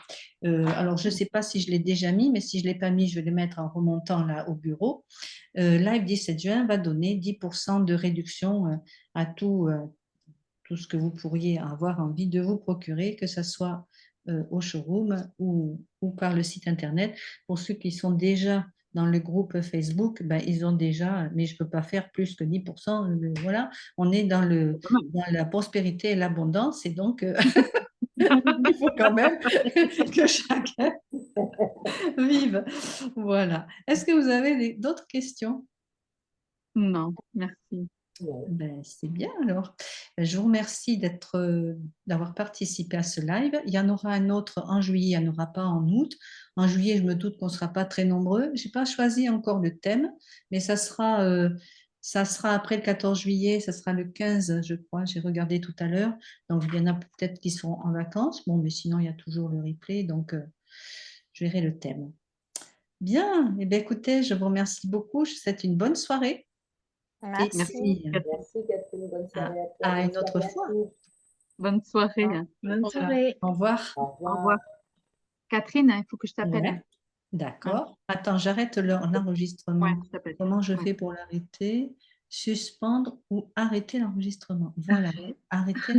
[SPEAKER 1] Alors, je ne sais pas si je l'ai déjà mis, mais si je ne l'ai pas mis, je vais le mettre en remontant là au bureau. Live 17 juin va donner 10% de réduction à tout ce que vous pourriez avoir envie de vous procurer, que ce soit au showroom ou par le site internet. Pour ceux qui sont déjà dans le groupe Facebook, ben, ils ont déjà, mais je ne peux pas faire plus que 10%. Voilà, on est dans la prospérité et l'abondance, et donc il faut quand même que chacun vive. Voilà. Est-ce que vous avez d'autres questions?
[SPEAKER 4] Non, merci.
[SPEAKER 1] Ben, c'est bien alors. Je vous remercie d'avoir participé à ce live. Il y en aura un autre en juillet, il n'y en aura pas en août. En juillet, je me doute qu'on ne sera pas très nombreux. Je n'ai pas choisi encore le thème, mais ça sera après le 14 juillet, ça sera le 15, je crois. J'ai regardé tout à l'heure. Donc, il y en a peut-être qui seront en vacances. Bon, mais sinon, il y a toujours le replay. Donc, je verrai le thème. Bien. Eh bien, écoutez, je vous remercie beaucoup. Je vous souhaite une bonne soirée. Et
[SPEAKER 3] Merci.
[SPEAKER 1] si,
[SPEAKER 2] Merci Catherine, bonne soirée à toi.
[SPEAKER 1] à
[SPEAKER 2] Bonne
[SPEAKER 1] une autre
[SPEAKER 2] soirée à
[SPEAKER 1] fois.
[SPEAKER 2] tous.
[SPEAKER 4] Bonne soirée. Hein.
[SPEAKER 5] Bonne
[SPEAKER 1] Voilà.
[SPEAKER 5] soirée.
[SPEAKER 1] Au revoir.
[SPEAKER 2] Au
[SPEAKER 4] Au
[SPEAKER 2] revoir.
[SPEAKER 4] revoir. Catherine, il faut que je t'appelle.
[SPEAKER 1] Ouais,
[SPEAKER 4] Hein.
[SPEAKER 1] d'accord. Attends, j'arrête
[SPEAKER 4] Ouais,
[SPEAKER 1] l'enregistrement.
[SPEAKER 4] je t'appelle.
[SPEAKER 1] Comment je
[SPEAKER 4] Ouais.
[SPEAKER 1] fais pour l'arrêter? Suspendre ou arrêter l'enregistrement? Voilà, arrêter